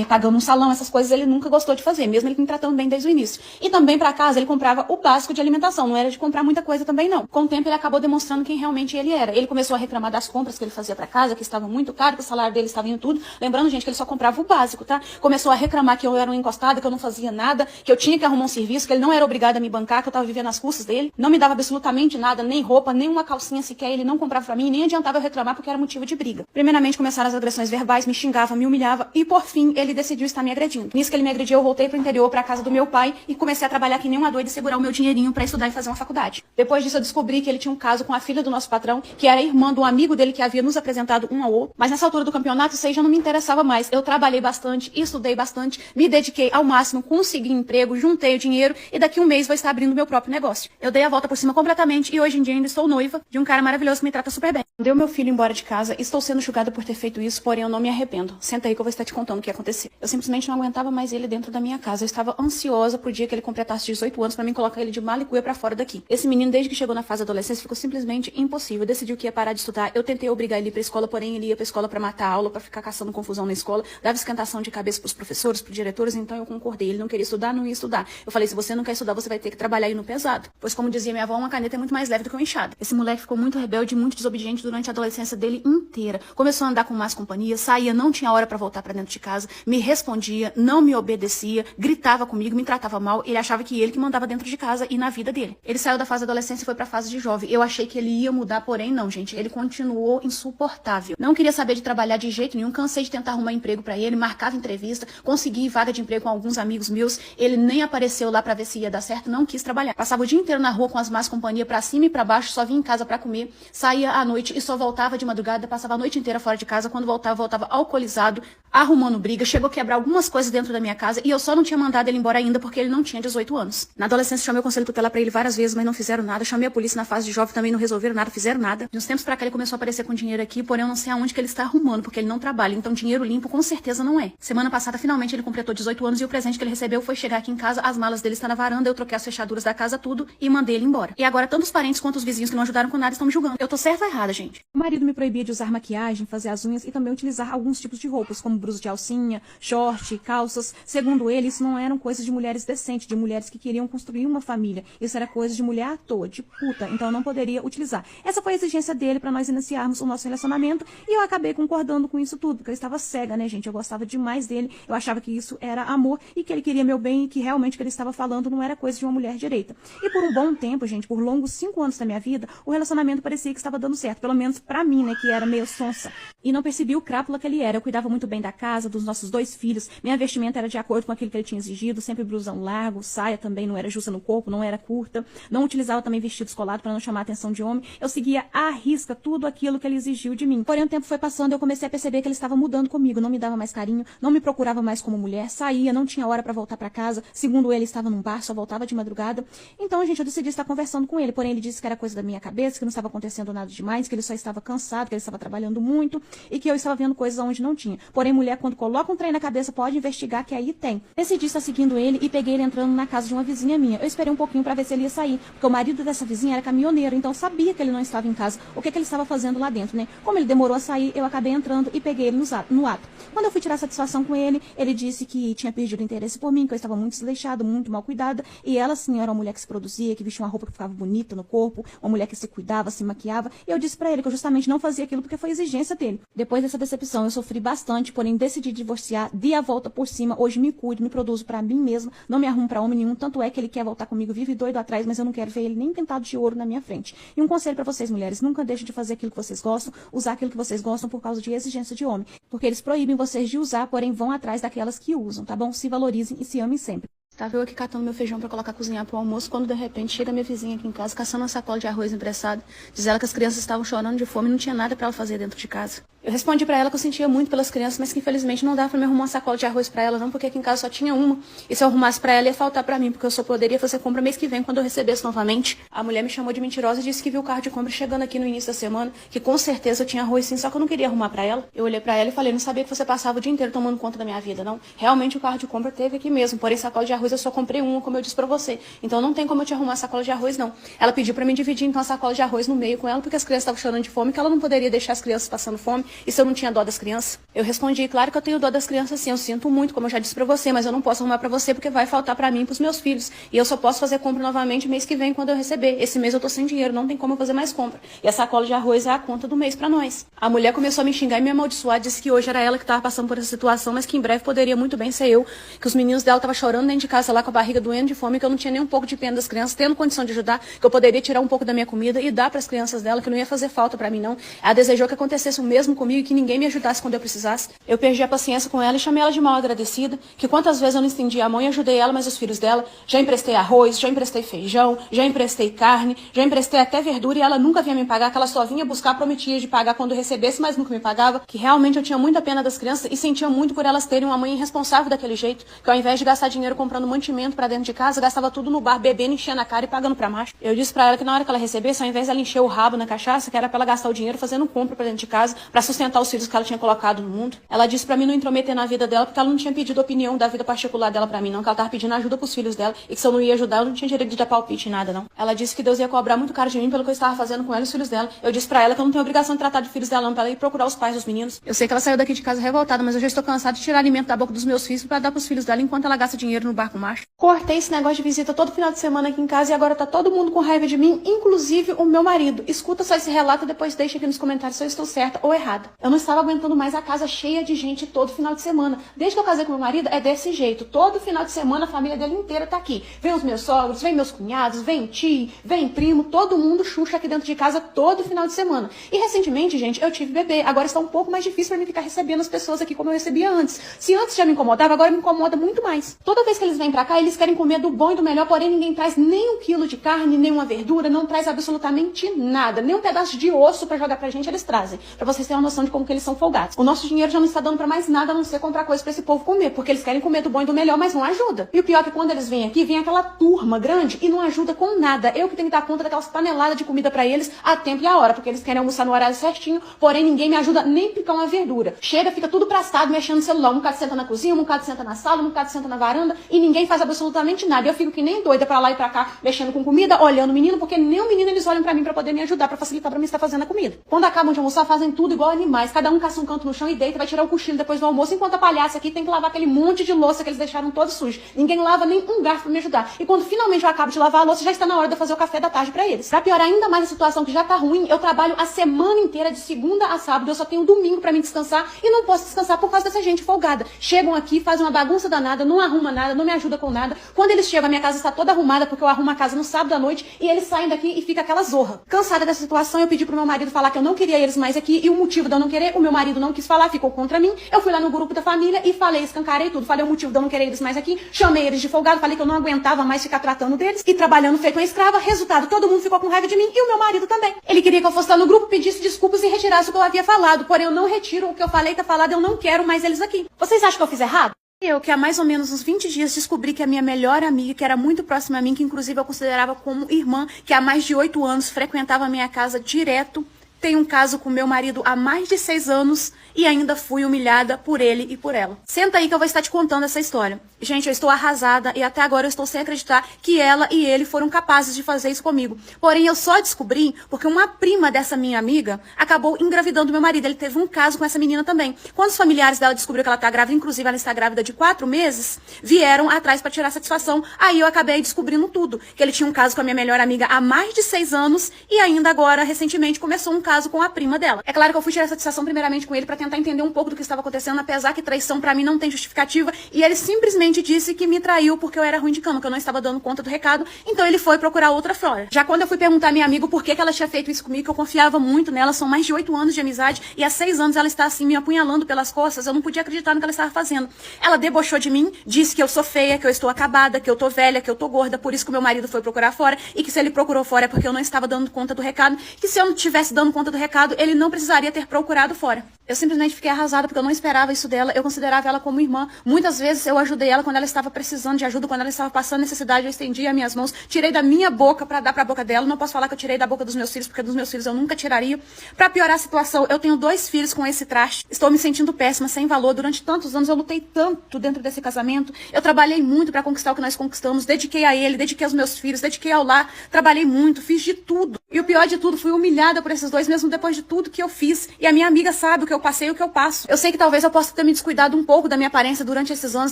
S1: pagando um salão, essas coisas ele nunca gostou de fazer, mesmo ele me tratando bem desde o início. E também para casa ele comprava o básico de alimentação, não era de comprar muita coisa também não. Com o tempo ele acabou demonstrando quem realmente ele era. Ele começou a reclamar das compras que ele fazia para casa, que estavam muito caro, que o salário dele estava indo tudo. Lembrando, gente, que ele só comprava o básico, tá? Começou a reclamar que eu era uma encostada, que eu não fazia nada, que eu tinha que arrumar um serviço, que ele não era obrigado a me bancar, que eu tava vivendo nas custas dele. Não me dava absolutamente nada, nem roupa, nem uma calcinha sequer, ele não comprava para mim, nem adiantava eu reclamar porque era motivo de briga. Primeiramente começaram as agressões verbais, me xingava, me humilhava e por fim ele decidiu estar me agredindo. Nisso que ele me agrediu, eu voltei pro interior, pra casa do meu pai e comecei a trabalhar que nem uma doida e segurar o meu dinheirinho pra estudar e fazer uma faculdade. Depois disso eu descobri que ele tinha um caso com a filha do nosso patrão, que era irmã de um amigo dele que havia nos apresentado um ao outro. Mas nessa altura do campeonato isso aí já não me interessava mais. Eu trabalhei bastante, estudei bastante, me dediquei ao máximo, consegui emprego, juntei o dinheiro e daqui um mês vou estar abrindo meu próprio negócio. Eu dei a volta por cima completamente e hoje em dia ainda estou noiva de um cara maravilhoso que me trata super bem. Deu meu filho embora de casa, estou sendo julgada por ter feito isso, porém eu não me arrependo. Senta aí que eu vou estar te contando o que aconteceu. Eu simplesmente não aguentava mais ele dentro da minha casa. Eu estava ansiosa pro dia que ele completasse 18 anos pra mim colocar ele de mala e cuia pra fora daqui. Esse menino, desde que chegou na fase da adolescência, ficou simplesmente impossível. Decidiu que ia parar de estudar. Eu tentei obrigar ele a ir pra escola, porém ele ia pra escola pra matar a aula, pra ficar caçando confusão na escola. Dava esquentação de cabeça pros professores, pros diretores, então eu concordei. Ele não queria estudar, não ia estudar. Eu falei, se você não quer estudar, você vai ter que trabalhar aí no pesado. Pois como dizia minha avó, uma caneta é muito mais leve do que uma enxada. Esse moleque ficou muito rebelde, muito desobediente durante a adolescência dele inteira. Começou a andar com más companhia, saía, não tinha hora pra voltar pra dentro de casa, me respondia, não me obedecia, gritava comigo, me tratava mal. Ele achava que ele que mandava dentro de casa e na vida dele. Ele saiu da fase da adolescência e foi pra fase de jovem. Eu achei que ele ia mudar, porém não, gente. Ele continuou insuportável. Não queria saber de trabalhar de jeito nenhum, cansei de tentar arrumar emprego pra ele, marcava entrevista, consegui vaga de emprego com alguns amigos meus, ele nem apareceu lá pra ver se ia dar certo, não quis trabalhar. Passava o dia inteiro na rua com as más companhias pra cima e pra baixo, só vinha em casa pra comer, saía à noite e só voltava de madrugada, passava a noite inteira fora de casa, quando voltava alcoolizado, arrumando briga, chegou a quebrar algumas coisas dentro da minha casa e eu só não tinha mandado ele embora ainda porque ele não tinha 18 anos. Na adolescência chamei o conselho tutelar pra ele várias vezes, mas não fizeram nada, chamei a polícia na fase de jovem, também não resolveram nada, fizeram nada. De uns tempos pra cá ele começou a aparecer com dinheiro aqui, porém eu não sei aonde que ele está arrumando, porque ele não trabalha, então dinheiro limpo com certeza não é. Semana passada finalmente ele completou 18 anos e o presente que ele recebeu foi chegar aqui em casa, as malas dele estão na varanda, eu troquei as fechaduras da casa tudo e mandei ele embora. E agora tanto os parentes quanto os vizinhos que não ajudaram com nada estão me julgando. Eu tô certa ou errada, gente?
S2: O marido me proibia de usar maquiagem, fazer as unhas e também utilizar alguns tipos de roupas, como blusa de alcinha, short, calças. Segundo ele, isso não eram coisas de mulheres decentes, de mulheres que queriam construir uma família. Isso era coisa de mulher à toa, de puta. Então eu não poderia utilizar. Essa foi a exigência dele pra nós iniciarmos o nosso relacionamento e eu acabei concordando com isso tudo, porque eu estava cega, né, gente? Eu gostava demais dele, eu achava que isso era amor e que ele queria meu bem e que realmente o que ele estava falando não era coisa de uma mulher direita. E por um bom tempo, gente, por longos 5 anos da minha vida, o relacionamento parecia que estava dando certo, pelo menos pra mim, né, que era meio sonsa. E não percebi o crápula que ele era. Eu cuidava muito bem da casa, dos nossos 2 filhos, minha vestimenta era de acordo com aquilo que ele tinha exigido, sempre blusão largo, saia também não era justa no corpo, não era curta, não utilizava também vestidos colados para não chamar a atenção de homem. Eu seguia à risca tudo aquilo que ele exigiu de mim. Porém, o tempo foi passando e eu comecei a perceber que ele estava mudando comigo, não me dava mais carinho, não me procurava mais como mulher, saía, não tinha hora para voltar para casa, segundo ele estava num bar, só voltava de madrugada. Então, gente, eu decidi estar conversando com ele, porém ele disse que era coisa da minha cabeça, que não estava acontecendo nada demais, que ele só estava cansado, que ele estava trabalhando muito e que eu estava vendo coisas onde não tinha. Porém, mulher, quando coloca um trem na cabeça, pode investigar que aí tem. Decidi estar seguindo ele e peguei ele entrando na casa de uma vizinha minha. Eu esperei um pouquinho para ver se ele ia sair, porque o marido dessa vizinha era caminhoneiro, então eu sabia que ele não estava em casa, o que ele estava fazendo lá dentro, né? Como ele demorou a sair, eu acabei entrando e peguei ele no ato. Quando eu fui tirar satisfação com ele, ele disse que tinha perdido o interesse por mim, que eu estava muito desleixada, muito mal cuidada, e ela sim era uma mulher que se produzia, que vestia uma roupa que ficava bonita no corpo, uma mulher que se cuidava, se maquiava, e eu disse pra ele que eu justamente não fazia aquilo porque foi exigência dele. Depois dessa decepção, eu sofri bastante, porém decidi divorciar, dei a volta por cima, hoje me cuido, me produzo pra mim mesma, não me arrumo pra homem nenhum, tanto é que ele quer voltar comigo, vive doido atrás, mas eu não quero ver ele nem pintado de ouro na minha frente. E um conselho pra vocês, mulheres, nunca deixem de fazer aquilo que vocês gostam, usar aquilo que vocês gostam por causa de exigência de homem, porque eles proíbem vocês de usar, porém vão atrás daquelas que usam, tá bom? Se valorizem e se amem sempre.
S1: Tava eu aqui catando meu feijão pra colocar cozinhar pro almoço, quando de repente chega minha vizinha aqui em casa, caçando uma sacola de arroz emprestado. Diz ela que as crianças estavam chorando de fome e não tinha nada pra ela fazer dentro de casa. Eu respondi pra ela que eu sentia muito pelas crianças, mas que infelizmente não dava pra me arrumar uma sacola de arroz pra ela não, porque aqui em casa só tinha uma. E se eu arrumasse pra ela ia faltar pra mim, porque eu só poderia fazer compra mês que vem quando eu recebesse novamente. A mulher me chamou de mentirosa e disse que viu o carro de compra chegando aqui no início da semana, que com certeza eu tinha arroz sim, só que eu não queria arrumar pra ela. Eu olhei pra ela e falei, não sabia que você passava o dia inteiro tomando conta da minha vida, não. Realmente o carro de compra teve aqui mesmo, porém sacola de arroz eu só comprei uma, como eu disse pra você. Então não tem como eu te arrumar a sacola de arroz, não. Ela pediu pra mim dividir então a sacola de arroz no meio com ela, porque as crianças estavam chorando de fome, que ela não poderia deixar as crianças passando fome, e se eu não tinha dó das crianças. Eu respondi, claro que eu tenho dó das crianças sim, eu sinto muito, como eu já disse pra você, mas eu não posso arrumar pra você porque vai faltar pra mim e pros meus filhos. E eu só posso fazer compra novamente mês que vem quando eu receber. Esse mês eu tô sem dinheiro, não tem como eu fazer mais compra. E a sacola de arroz é a conta do mês pra nós. A mulher começou a me xingar e me amaldiçoar, disse que hoje era ela que tava passando por essa situação, mas que em breve poderia muito bem ser eu, que os meninos dela estavam chorando dentro de casa lá com a barriga doendo de fome, que eu não tinha nem um pouco de pena das crianças, tendo condição de ajudar, que eu poderia tirar um pouco da minha comida e dar pras crianças dela, que não ia fazer falta pra mim não. Ela desejou que acontecesse o mesmo comigo e que ninguém me ajudasse quando eu precisasse. Eu perdi a paciência com ela e chamei ela de mal agradecida, que quantas vezes eu não estendi a mão e ajudei ela, mas os filhos dela, já emprestei arroz, já emprestei feijão, já emprestei carne, já emprestei até verdura e ela nunca vinha me pagar, que ela só vinha buscar, prometia de pagar quando recebesse, mas nunca me pagava, que realmente eu tinha muita pena das crianças e sentia muito por elas terem uma mãe irresponsável daquele jeito, que ao invés de gastar dinheiro comprando mantimento pra dentro de casa, gastava tudo no bar, bebendo, enchendo a cara e pagando pra macho. Eu disse pra ela que na hora que ela recebesse, ao invés dela encher o rabo na cachaça, que era pra ela gastar o dinheiro fazendo compra pra dentro de casa, pra sustentar os filhos que ela tinha colocado no mundo. Ela disse pra mim não intrometer na vida dela porque ela não tinha pedido opinião da vida particular dela pra mim, não, que ela tava pedindo ajuda pros filhos dela e que se eu não ia ajudar, eu não tinha direito de dar palpite em nada, não. Ela disse que Deus ia cobrar muito caro de mim pelo que eu estava fazendo com ela e os filhos dela. Eu disse pra ela que eu não tenho obrigação de tratar de filhos dela, não, pra ela ir procurar os pais dos meninos. Eu sei que ela saiu daqui de casa revoltada, mas eu já estou cansada de tirar alimento da boca dos meus filhos pra dar pros filhos dela enquanto ela gasta dinheiro no barco macho. Cortei esse negócio de visita todo final de semana aqui em casa e agora tá todo mundo com raiva de mim, inclusive o meu marido. Escuta só esse relato e depois deixa aqui nos comentários se eu estou certa ou errada. Eu não estava aguentando mais a casa cheia de gente todo final de semana. Desde que eu casei com meu marido, é desse jeito. Todo final de semana a família dele inteira tá aqui. Vem os meus sogros, vem meus cunhados, vem tio, vem primo, todo mundo xuxa aqui dentro de casa todo final de semana. E recentemente, gente, eu tive bebê. Agora está um pouco mais difícil pra mim ficar recebendo as pessoas aqui como eu recebia antes. Se antes já me incomodava, agora me incomoda muito mais. Toda vez que eles vêm pra cá, eles querem comer do bom e do melhor, porém ninguém traz nem 1 quilo de carne, nem uma verdura, não traz absolutamente nada. Nem um pedaço de osso pra jogar pra gente eles trazem. Pra vocês terem uma noção de como que eles são folgados. O nosso dinheiro já não está dando pra mais nada a não ser comprar coisas pra esse povo comer, porque eles querem comer do bom e do melhor, mas não ajuda. E o pior é que quando eles vêm aqui, vem aquela turma grande e não ajuda com nada. Eu que tenho que dar conta daquelas paneladas de comida pra eles a tempo e a hora, porque eles querem almoçar no horário certinho, porém ninguém me ajuda nem picar uma verdura. Chega, fica tudo prastado, mexendo no celular. Um bocado senta na cozinha, um bocado senta na sala, um bocado senta na varanda e ninguém faz absolutamente nada. Eu fico que nem doida pra lá e pra cá, mexendo com comida, olhando o menino, porque nem o menino eles olham pra mim pra poder me ajudar, pra facilitar pra mim estar fazendo a comida. Quando acabam de almoçar, fazem tudo igual animais. Cada um caça um canto no chão e deita, vai tirar o cochilo depois do almoço, enquanto a palhaça aqui tem que lavar aquele monte de louça que eles deixaram todo sujo. Ninguém lava nem um garfo pra me ajudar. E quando finalmente eu acabo de lavar a louça, já está na hora de eu fazer o café da tarde pra eles. Pra piorar ainda mais a situação que já tá ruim, eu trabalho a semana inteira, de segunda a sábado, eu só tenho domingo pra mim descansar e não posso descansar por causa dessa gente folgada. Chegam aqui, fazem uma bagunça danada, não arruma nada, não me ajuda com nada. Quando eles chegam, a minha casa está toda arrumada porque eu arrumo a casa no sábado à noite e eles saem daqui e fica aquela zorra. Cansada dessa situação, eu pedi pro meu marido falar que eu não queria eles mais aqui e o motivo de eu não querer, o meu marido não quis falar, ficou contra mim. Eu fui lá no grupo da família e falei, escancarei tudo, falei o motivo de eu não querer eles mais aqui, chamei eles de folgado, falei que eu não aguentava mais ficar tratando deles e trabalhando feito uma escrava. Resultado, todo mundo ficou com raiva de mim e o meu marido também. Ele queria que eu fosse lá no grupo, pedisse desculpas e retirasse o que eu havia falado, porém eu não retiro o que eu falei, tá falado, eu não quero mais eles aqui. Vocês acham que eu fiz errado? Eu, que há mais ou menos uns 20 dias descobri que a minha melhor amiga, que era muito próxima a mim, que inclusive eu considerava como irmã, que há mais de 8 anos frequentava a minha casa direto, tem um caso com meu marido há mais de 6 anos e ainda fui humilhada por ele e por ela. Senta aí que eu vou estar te contando essa história. Gente, eu estou arrasada e até agora eu estou sem acreditar que ela e ele foram capazes de fazer isso comigo. Porém, eu só descobri porque uma prima dessa minha amiga acabou engravidando meu marido. Ele teve um caso com essa menina também. Quando os familiares dela descobriram que ela está grávida, inclusive ela está grávida de 4 meses, vieram atrás para tirar satisfação. Aí eu acabei descobrindo tudo. Que ele tinha um caso com a minha melhor amiga há mais de 6 anos e ainda agora, recentemente, começou um caso com a prima dela. É claro que eu fui tirar satisfação primeiramente com ele para tentar entender um pouco do que estava acontecendo, apesar que traição pra mim não tem justificativa, e ele simplesmente disse que me traiu porque eu era ruim de cama, que eu não estava dando conta do recado, então ele foi procurar outra fora. Já quando eu fui perguntar à minha amiga por que ela tinha feito isso comigo, que eu confiava muito nela, são mais de 8 anos de amizade, e há 6 anos ela está assim me apunhalando pelas costas, eu não podia acreditar no que ela estava fazendo. Ela debochou de mim, disse que eu sou feia, que eu estou acabada, que eu tô velha, que eu tô gorda, por isso que o meu marido foi procurar fora, e que se ele procurou fora é porque eu não estava dando conta do recado, que se eu não estivesse dando conta do recado, ele não precisaria ter procurado fora. Eu simplesmente fiquei arrasada porque eu não esperava isso dela, eu considerava ela como irmã. Muitas vezes eu ajudei ela quando ela estava precisando de ajuda, quando ela estava passando necessidade, eu estendia minhas mãos, tirei da minha boca pra dar pra boca dela. Não posso falar que eu tirei da boca dos meus filhos, porque dos meus filhos eu nunca tiraria. Pra piorar a situação, eu tenho 2 filhos com esse traste. Estou me sentindo péssima, sem valor. Durante tantos anos eu lutei tanto dentro desse casamento. Eu trabalhei muito pra conquistar o que nós conquistamos. Dediquei a ele, dediquei aos meus filhos, dediquei ao lar. Trabalhei muito, fiz de tudo. E o pior de tudo, fui humilhada por esses 2, mesmo depois de tudo que eu fiz. E a minha amiga sabe o que eu passei e o que eu passo. Eu sei que talvez eu possa ter me descuidado um pouco da minha aparência durante esses anos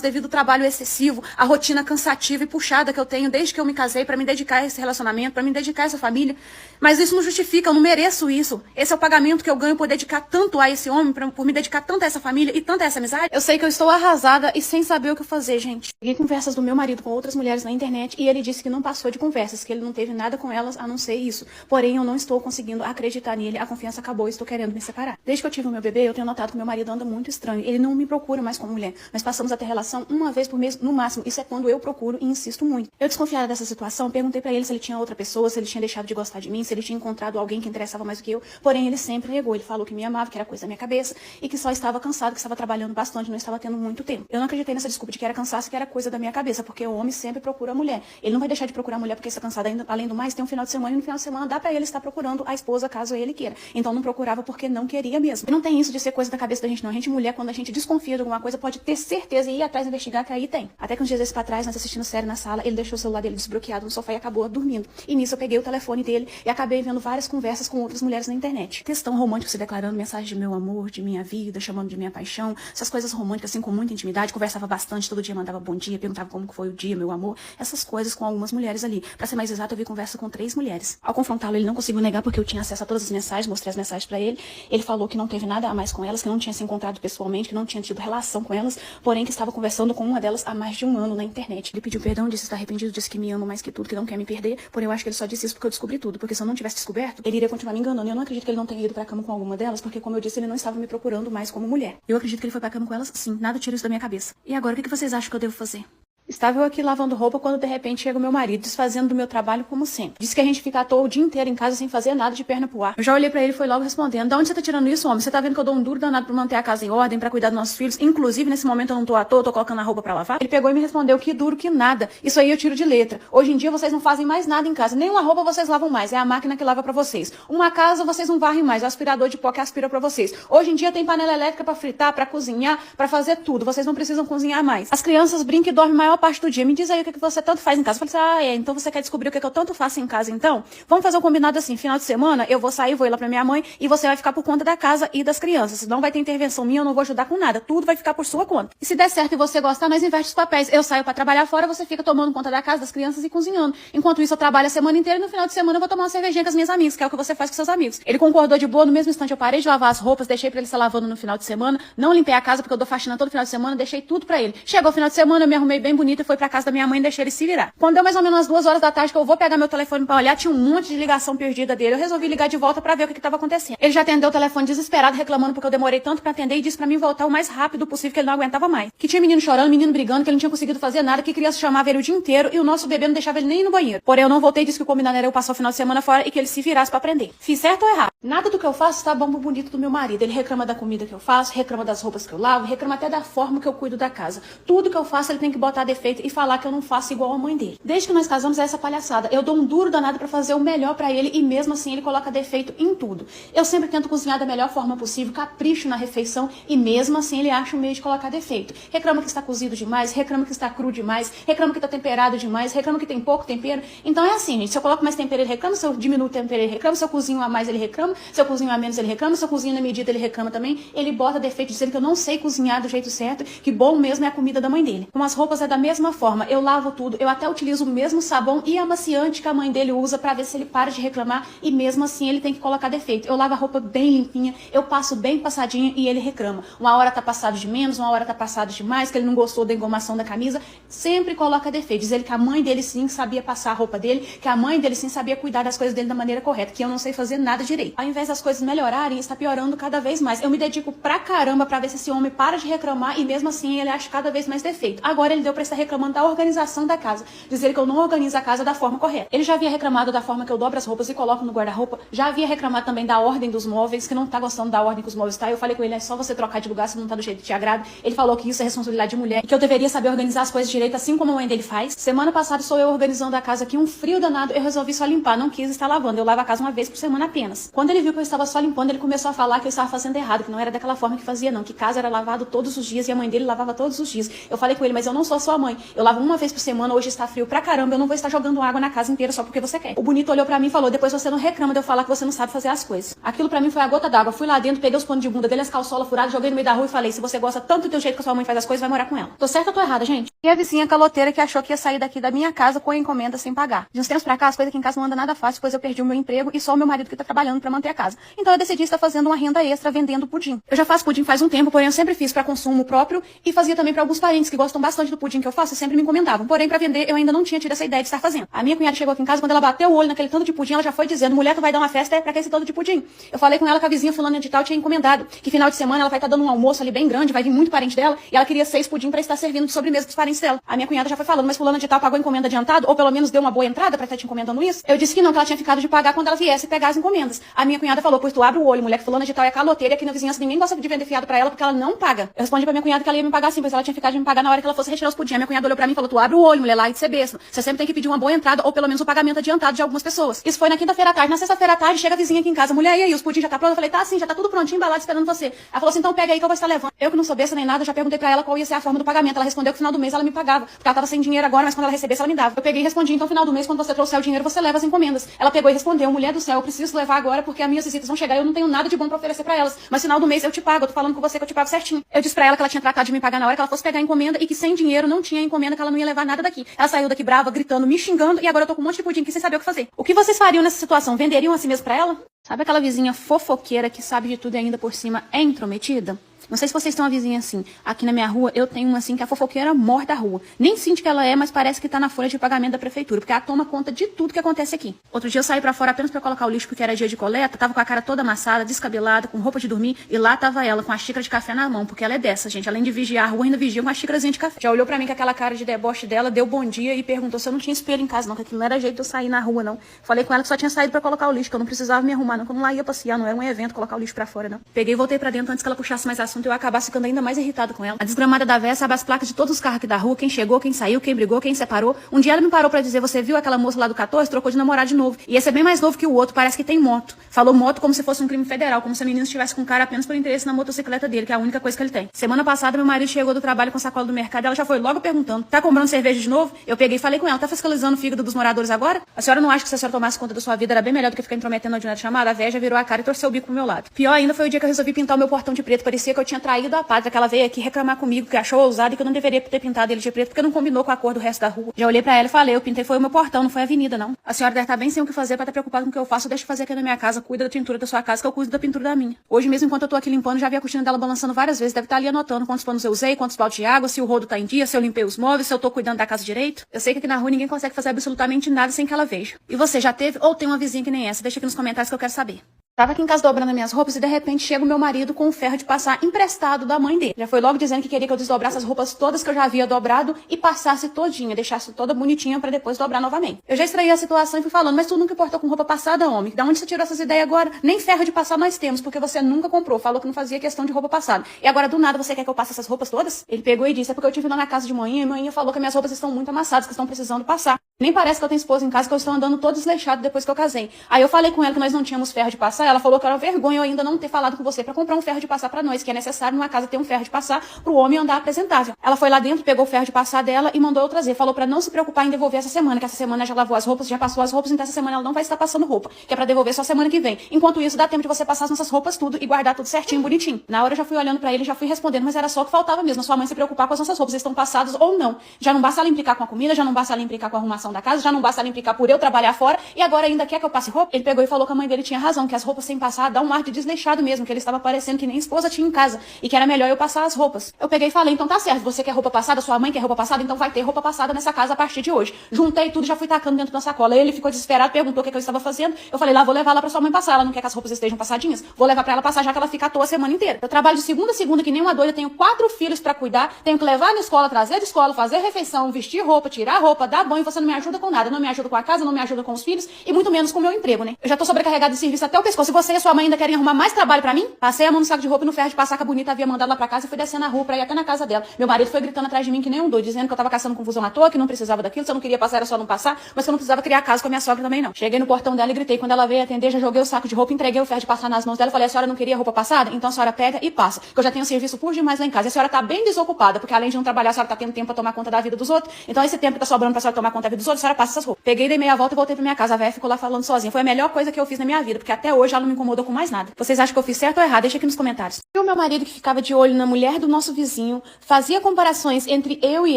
S1: devido ao trabalho excessivo, a rotina cansativa e puxada que eu tenho desde que eu me casei pra me dedicar a esse relacionamento, pra me dedicar a essa família. Mas isso não justifica, eu não mereço isso. Esse é o pagamento que eu ganho por dedicar tanto a esse homem, por me dedicar tanto a essa família e tanto a essa amizade. Eu sei que eu estou arrasada e sem saber o que fazer, gente. Peguei conversas do meu marido com outras mulheres na internet e ele disse que não passou de conversas, que ele não teve nada com elas a não ser isso. Porém, eu não estou conseguindo acreditar nele, a confiança acabou e estou querendo me separar. Desde que eu tive o meu bebê, eu tenho notado que meu marido anda muito estranho. Ele não me procura mais como mulher. Nós passamos a ter relação uma vez por mês, no máximo. Isso é quando eu procuro e insisto muito. Eu, desconfiada dessa situação, perguntei pra ele se ele tinha outra pessoa, se ele tinha deixado de gostar de mim, se ele tinha encontrado alguém que interessava mais do que eu. Porém, ele sempre negou. Ele falou que me amava, que era coisa da minha cabeça e que só estava cansado, que estava trabalhando bastante, não estava tendo muito tempo. Eu não acreditei nessa desculpa de que era cansaço, que era coisa da minha cabeça, porque o homem sempre procura a mulher. Ele não vai deixar de procurar a mulher porque está cansado. Além do mais, tem um final de semana e no final de semana dá pra ele estar procurando a esposa caso ele queira. Então não procurava porque não queria mesmo. E não tem isso de ser coisa da cabeça da gente, não. A gente mulher, quando a gente desconfia de alguma coisa, pode ter certeza e ir atrás investigar, que aí tem. Até que uns dias desses pra trás, nós assistindo série na sala, ele deixou o celular dele desbloqueado no sofá e acabou dormindo. E nisso eu peguei o telefone dele e acabei vendo várias conversas com outras mulheres na internet. Textão romântico se declarando, mensagem de meu amor, de minha vida, chamando de minha paixão, essas coisas românticas assim com muita intimidade, conversava bastante, todo dia mandava bom dia, perguntava como foi o dia, meu amor, essas coisas com algumas mulheres ali. Pra ser mais exato, eu vi conversa com 3 mulheres. Ao confrontá-lo, ele não conseguiu negar porque eu tinha acesso a todas as mensagens, mostrei as mensagens pra ele. Ele falou que não teve nada a mais com elas, que não tinha se encontrado pessoalmente, que não tinha tido relação com elas, porém que estava conversando com uma delas há mais de um ano na internet. Ele pediu perdão, disse estar arrependido, disse que me ama mais que tudo, que não quer me perder, porém eu acho que ele só disse isso porque eu descobri tudo, porque se eu não tivesse descoberto, ele iria continuar me enganando. E eu não acredito que ele não tenha ido pra cama com alguma delas, porque como eu disse, ele não estava me procurando mais como mulher. Eu acredito que ele foi pra cama com elas, sim, nada tira isso da minha cabeça. E agora, o que vocês acham que eu devo fazer? Estava eu aqui lavando roupa quando de repente chega o meu marido, desfazendo do meu trabalho como sempre. Disse que a gente fica à toa o dia inteiro em casa sem fazer nada, de perna pro ar. Eu já olhei pra ele e foi logo respondendo: "Da onde você tá tirando isso, homem? Você tá vendo que eu dou um duro danado pra manter a casa em ordem, pra cuidar dos nossos filhos? Inclusive, nesse momento eu não tô à toa, tô colocando a roupa pra lavar?" Ele pegou e me respondeu: "Que duro, que nada. Isso aí eu tiro de letra. Hoje em dia vocês não fazem mais nada em casa. Nenhuma roupa vocês lavam mais. É a máquina que lava pra vocês. Uma casa vocês não varrem mais. O aspirador de pó que aspira pra vocês. Hoje em dia tem panela elétrica pra fritar, pra cozinhar, pra fazer tudo. Vocês não precisam cozinhar mais. As crianças brincam e dormem a maior parte do dia. Me diz aí o que você tanto faz em casa." Eu falei assim: então você quer descobrir o que eu tanto faço em casa, então? Vamos fazer um combinado assim, final de semana eu vou sair, vou ir lá pra minha mãe e você vai ficar por conta da casa e das crianças. Não vai ter intervenção minha, eu não vou ajudar com nada. Tudo vai ficar por sua conta. E se der certo e você gostar, nós inverte os papéis. Eu saio pra trabalhar fora, você fica tomando conta da casa, das crianças e cozinhando. Enquanto isso, eu trabalho a semana inteira e no final de semana eu vou tomar uma cervejinha com as minhas amigas, que é o que você faz com seus amigos. Ele concordou de boa, no mesmo instante eu parei de lavar as roupas, deixei pra ele estar lavando no final de semana, não limpei a casa porque eu dou faxina todo final de semana, deixei tudo pra ele. Chegou o final de semana, eu me arrumei bem bonita e fui pra casa da minha mãe e deixei ele se virar. Quando deu mais ou menos umas 2 horas da tarde que eu vou pegar meu telefone pra olhar, tinha um monte de ligação perdida dele. Eu resolvi ligar de volta pra ver o que estava acontecendo. Ele já atendeu o telefone desesperado, reclamando porque eu demorei tanto pra atender e disse pra mim voltar o mais rápido possível, que ele não aguentava mais. Que tinha menino chorando, menino brigando, que ele não tinha conseguido fazer nada, que criança chamava ele o dia inteiro e o nosso bebê não deixava ele nem ir no banheiro. Porém, eu não voltei, disse que o combinado era eu passar o final de semana fora e que ele se virasse pra aprender. Fiz certo ou errado? Nada do que eu faço está bom pro bonito do meu marido. Ele reclama da comida que eu faço, reclama das roupas que eu lavo, reclama até da forma que eu cuido da casa. Tudo que eu faço ele tem que botar defeito e falar que eu não faço igual a mãe dele. Desde que nós casamos é essa palhaçada. Eu dou um duro danado pra fazer o melhor pra ele e mesmo assim ele coloca defeito em tudo. Eu sempre tento cozinhar da melhor forma possível, capricho na refeição e mesmo assim ele acha um meio de colocar defeito. Reclama que está cozido demais, reclama que está cru demais, reclama que está temperado demais, reclama que tem pouco tempero. Então é assim, gente, se eu coloco mais tempero ele reclama, se eu diminuo o tempero ele reclama, se eu cozinho a mais ele reclama, se eu cozinho a menos ele reclama, se eu cozinho na medida ele reclama também. Ele bota defeito dizendo que eu não sei cozinhar do jeito certo, que bom mesmo é a comida da mãe dele. Com as roupas é da mesma forma, eu lavo tudo, eu até utilizo o mesmo sabão e amaciante que a mãe dele usa pra ver se ele para de reclamar e mesmo assim ele tem que colocar defeito. Eu lavo a roupa bem limpinha, eu passo bem passadinha e ele reclama. Uma hora tá passado de menos, uma hora tá passado de mais, que ele não gostou da engomação da camisa, sempre coloca defeito. Diz ele que a mãe dele sim sabia passar a roupa dele, que a mãe dele sim sabia cuidar das coisas dele da maneira correta, que eu não sei fazer nada direito. Ao invés das coisas melhorarem, está piorando cada vez mais. Eu me dedico pra caramba pra ver se esse homem para de reclamar e mesmo assim ele acha cada vez mais defeito. Agora ele deu pra estar reclamando da organização da casa, dizer que eu não organizo a casa da forma correta. Ele já havia reclamado da forma que eu dobro as roupas e coloco no guarda-roupa, já havia reclamado também da ordem dos móveis, que não tá gostando da ordem que os móveis tá. Eu falei com ele, é só você trocar de lugar se não tá do jeito que te agrada. Ele falou que isso é responsabilidade de mulher e que eu deveria saber organizar as coisas direito, assim como a mãe dele faz. Semana passada sou eu organizando a casa aqui, um frio danado, eu resolvi só limpar, não quis estar lavando. Eu lavo a casa uma vez por semana apenas. Quando ele viu que eu estava só limpando, ele começou a falar que eu estava fazendo errado, que não era daquela forma que fazia não, que casa era lavado todos os dias e a mãe dele lavava todos os dias. Eu falei com ele, mas eu não sou sua mãe. Eu lavo uma vez por semana, hoje está frio pra caramba, eu não vou estar jogando água na casa inteira só porque você quer. O bonito olhou pra mim e falou, depois você não reclama de eu falar que você não sabe fazer as coisas. Aquilo pra mim foi a gota d'água. Fui lá dentro, peguei os panos de bunda dele, as calçolas furadas, joguei no meio da rua e falei, se você gosta tanto do teu jeito que a sua mãe faz as coisas, vai morar com ela. Tô certa ou tô errada, gente? E a vizinha caloteira que achou que ia sair daqui da minha casa com a encomenda sem pagar. De uns tempos pra cá, as coisas aqui em casa não andam nada fácil, pois eu perdi o meu emprego e só o meu marido que tá trabalhando pra manter a casa. Então eu decidi estar fazendo uma renda extra vendendo pudim. Eu já faço pudim faz um tempo, porém eu sempre fiz pra consumo próprio e fazia também pra alguns parentes que gostam bastante do pudim que eu faço e sempre me encomendavam. Porém, pra vender, eu ainda não tinha tido essa ideia de estar fazendo. A minha cunhada chegou aqui em casa, quando ela bateu o olho naquele tanto de pudim, ela já foi dizendo, mulher, tu vai dar uma festa, é pra que esse tanto de pudim? Eu falei com ela que a vizinha fulana de tal tinha encomendado, que final de semana ela vai estar dando um almoço ali bem grande, vai vir muito parente dela, e ela queria 6 pudim pra estar servindo de sobremesa pros parentes dela. A minha cunhada já foi falando, mas fulana de tal pagou encomenda adiantado, ou pelo menos deu uma boa entrada pra estar te encomendando isso? Eu disse que não, que ela tinha ficado de pagar quando ela viesse pegar as encomendas. A minha cunhada falou, pois tu abre o olho, mulher, que fulana de tal é caloteira, e aqui na vizinhança ninguém gosta de vender fiado pra ela porque ela não paga. Eu respondi pra minha cunhada que ela ia me pagar sim, pois ela tinha ficado de me pagar na hora que ela fosse retirar os pudim. A minha cunhada olhou pra mim e falou, tu abre o olho, mulher, lá e de ser besta. Você sempre tem que pedir uma boa entrada ou pelo menos o pagamento adiantado de algumas pessoas. Isso foi na quinta-feira à tarde. Na sexta-feira à tarde, chega a vizinha aqui em casa. Mulher, e aí, os pudim já tá pronto? Eu falei, tá sim, já tá tudo prontinho, embalado, esperando você. Ela falou assim, então pega aí que eu vou estar levando. Eu que não sou besta nem nada, já perguntei pra ela qual ia ser a forma do pagamento. Ela respondeu que no final do mês ela me pagava, porque ela tava sem dinheiro agora, mas quando ela recebesse ela me dava. Eu peguei e respondi, então no final do mês, quando você trouxer o dinheiro, você leva as encomendas. Ela pegou e respondeu, mulher do céu, eu preciso levar agora porque as minhas visitas vão chegar e eu não tenho nada de bom pra oferecer pra elas. Mas no final do mês eu te pago, eu tô falando com você que eu te pago certinho. Eu disse pra ela que ela tinha tratado de me pagar na hora que ela fosse pegar a encomenda e que sem dinheiro não tinha encomenda, que ela não ia levar nada daqui. Ela saiu daqui brava, gritando, me xingando e agora eu tô com um monte de pudim aqui sem saber o que fazer. O que vocês fariam nessa situação? Venderiam assim mesmo pra ela? Sabe aquela vizinha fofoqueira que sabe de tudo e ainda por cima é intrometida? Não sei se vocês têm uma vizinha assim. Aqui na minha rua, eu tenho uma assim que é a fofoqueira morta da rua. Nem sinto que ela é, mas parece que tá na folha de pagamento da prefeitura, porque ela toma conta de tudo que acontece aqui. Outro dia eu saí pra fora apenas pra colocar o lixo porque era dia de coleta, tava com a cara toda amassada, descabelada, com roupa de dormir, e lá tava ela com a xícara de café na mão, porque ela é dessa, gente. Além de vigiar a rua, ainda vigia com uma xícarazinha de café. Já olhou pra mim com aquela cara de deboche dela, deu bom dia e perguntou se eu não tinha espelho em casa não, que aquilo não era jeito de eu sair na rua não. Falei com ela que só tinha saído pra colocar o lixo, que eu não precisava me arrumar não, que eu não lá ia passear, não era um evento colocar o lixo pra fora não. Peguei e voltei pra dentro antes que ela puxasse mais assunto e eu acabasse ficando ainda mais irritada com ela. A desgramada da véia sabe as placas de todos os carros aqui da rua, quem chegou, quem saiu, quem brigou, quem separou. Um dia ela me parou pra dizer, você viu aquela moça lá do 14? Trocou de namorar de novo. E esse é bem mais novo que o outro, parece que tem moto. Falou moto como se fosse um crime federal, como se a menina estivesse com cara apenas por interesse na motocicleta dele, que é a única coisa que ele tem. Semana passada, meu marido chegou do trabalho com sacola do mercado, ela já foi logo perguntando, tá comprando cerveja de novo? Eu peguei e falei com ela, tá fiscalizando o fígado dos moradores agora? A senhora não acha que se a senhora tomasse conta da sua vida era bem melhor do que ficar intrometendo na ordinária chamada? A véia já virou a cara e torceu o bico pro meu lado. Pior ainda foi o dia que eu resolvi pintar o meu portão de preto, parecia que eu tinha traído a pátria, que ela veio aqui reclamar comigo, que achou ousado e que eu não deveria ter pintado ele de preto, porque não combinou com a cor do resto da rua. Já olhei pra ela e falei, eu pintei foi o meu portão, não foi a avenida, não. A senhora deve estar bem sem o que fazer pra estar preocupada com o que eu faço, eu deixo fazer aqui na minha casa, cuida da pintura da sua casa, que eu cuido da pintura da minha. Hoje mesmo, enquanto eu tô aqui limpando, já vi a cortina dela balançando várias vezes, deve estar ali anotando quantos panos eu usei, quantos baldes de água, se o rodo tá em dia, se eu limpei os móveis, se eu tô cuidando da casa direito. Eu sei que aqui na rua ninguém consegue fazer absolutamente nada sem que ela veja. E você já teve ou tem uma vizinha que nem essa? Deixa aqui nos comentários que eu quero saber. Tava aqui em casa dobrando minhas roupas e de repente chega o meu marido com um ferro de passar emprestado da mãe dele. Já foi logo dizendo que queria que eu desdobrasse as roupas todas que eu já havia dobrado e passasse todinha, deixasse toda bonitinha pra depois dobrar novamente. Eu já estranhei a situação e fui falando, mas tu nunca importou com roupa passada, homem? Da onde você tirou essas ideias agora? Nem ferro de passar nós temos, porque você nunca comprou. Falou que não fazia questão de roupa passada. E agora do nada você quer que eu passe essas roupas todas? Ele pegou e disse, é porque eu tive lá na casa de manhã e manhã falou que minhas roupas estão muito amassadas, que estão precisando passar. Nem parece que eu tenho esposa em casa, que eu estou andando todo desleixado depois que eu casei. Aí eu falei com ela que nós não tínhamos ferro de passar, ela falou que era vergonha eu ainda não ter falado com você pra comprar um ferro de passar pra nós, que é necessário numa casa ter um ferro de passar pro homem andar apresentável. Ela foi lá dentro, pegou o ferro de passar dela e mandou eu trazer. Falou pra não se preocupar em devolver essa semana, que essa semana já lavou as roupas, já passou as roupas, então essa semana ela não vai estar passando roupa, que é pra devolver só semana que vem. Enquanto isso, dá tempo de você passar as nossas roupas tudo e guardar tudo certinho, bonitinho. Na hora eu já fui olhando pra ele, já fui respondendo, mas era só o que faltava mesmo, a sua mãe se preocupar com as nossas roupas, estão passadas ou não. Já não basta ela implicar com a comida, já não basta ela implicar com a arrumação da casa, já não basta ela implicar por eu trabalhar fora e agora ainda quer que eu passe roupa? Ele pegou e falou que a mãe dele tinha razão, que as roupas sem passar dá um ar de desleixado mesmo, que ele estava parecendo que nem esposa tinha em casa e que era melhor eu passar as roupas. Eu peguei e falei, então tá certo, você quer roupa passada, sua mãe quer roupa passada, então vai ter roupa passada nessa casa a partir de hoje. Juntei tudo, já fui tacando dentro da sacola. Ele ficou desesperado, perguntou o que eu estava fazendo. Eu falei, lá, vou levar lá pra sua mãe passar. Ela não quer que as roupas estejam passadinhas? Vou levar pra ela passar, já que ela fica à toa a semana inteira. Eu trabalho de segunda a segunda que nem uma doida, tenho 4 filhos pra cuidar, tenho que levar na escola, trazer de escola, fazer refeição, vestir roupa, tirar roupa, dar banho, você não me ajuda com nada, não me ajuda com a casa, não me ajuda com os filhos e muito menos com o meu emprego, né? Eu já tô sobrecarregada de serviço até o pescoço. Se você e sua mãe ainda querem arrumar mais trabalho pra mim, passei a mão no saco de roupa e no ferro de passar que a bonita havia mandado lá pra casa e fui descendo a rua pra ir até na casa dela. Meu marido foi gritando atrás de mim que nem um doido, dizendo que eu tava caçando confusão à toa, que não precisava daquilo, se eu não queria passar era só não passar, mas que eu não precisava criar casa com a minha sogra também não. Cheguei no portão dela e gritei. Quando ela veio atender, já joguei o saco de roupa, entreguei o ferro de passar nas mãos dela, falei, a senhora não queria roupa passada? Então a senhora pega e passa, que eu já tenho serviço por demais lá em casa. E a senhora tá bem desocupada, porque além de não trabalhar, a senhora tá tendo tempo pra tomar conta da vida dos outros. Então esse tempo que tá sobrando pra senhora tomar conta da vida dos outros, a senhora passa essas roupas. Peguei, dei meia volta e voltei pra minha casa. A véia ficou lá falando sozinha. Foi a melhor coisa que eu fiz na minha vida, porque até hoje ela não me incomodou com mais nada. Vocês acham que eu fiz certo ou errado? Deixa aqui nos comentários. E o meu marido que ficava de olho na mulher do nosso vizinho, fazia comparações entre eu e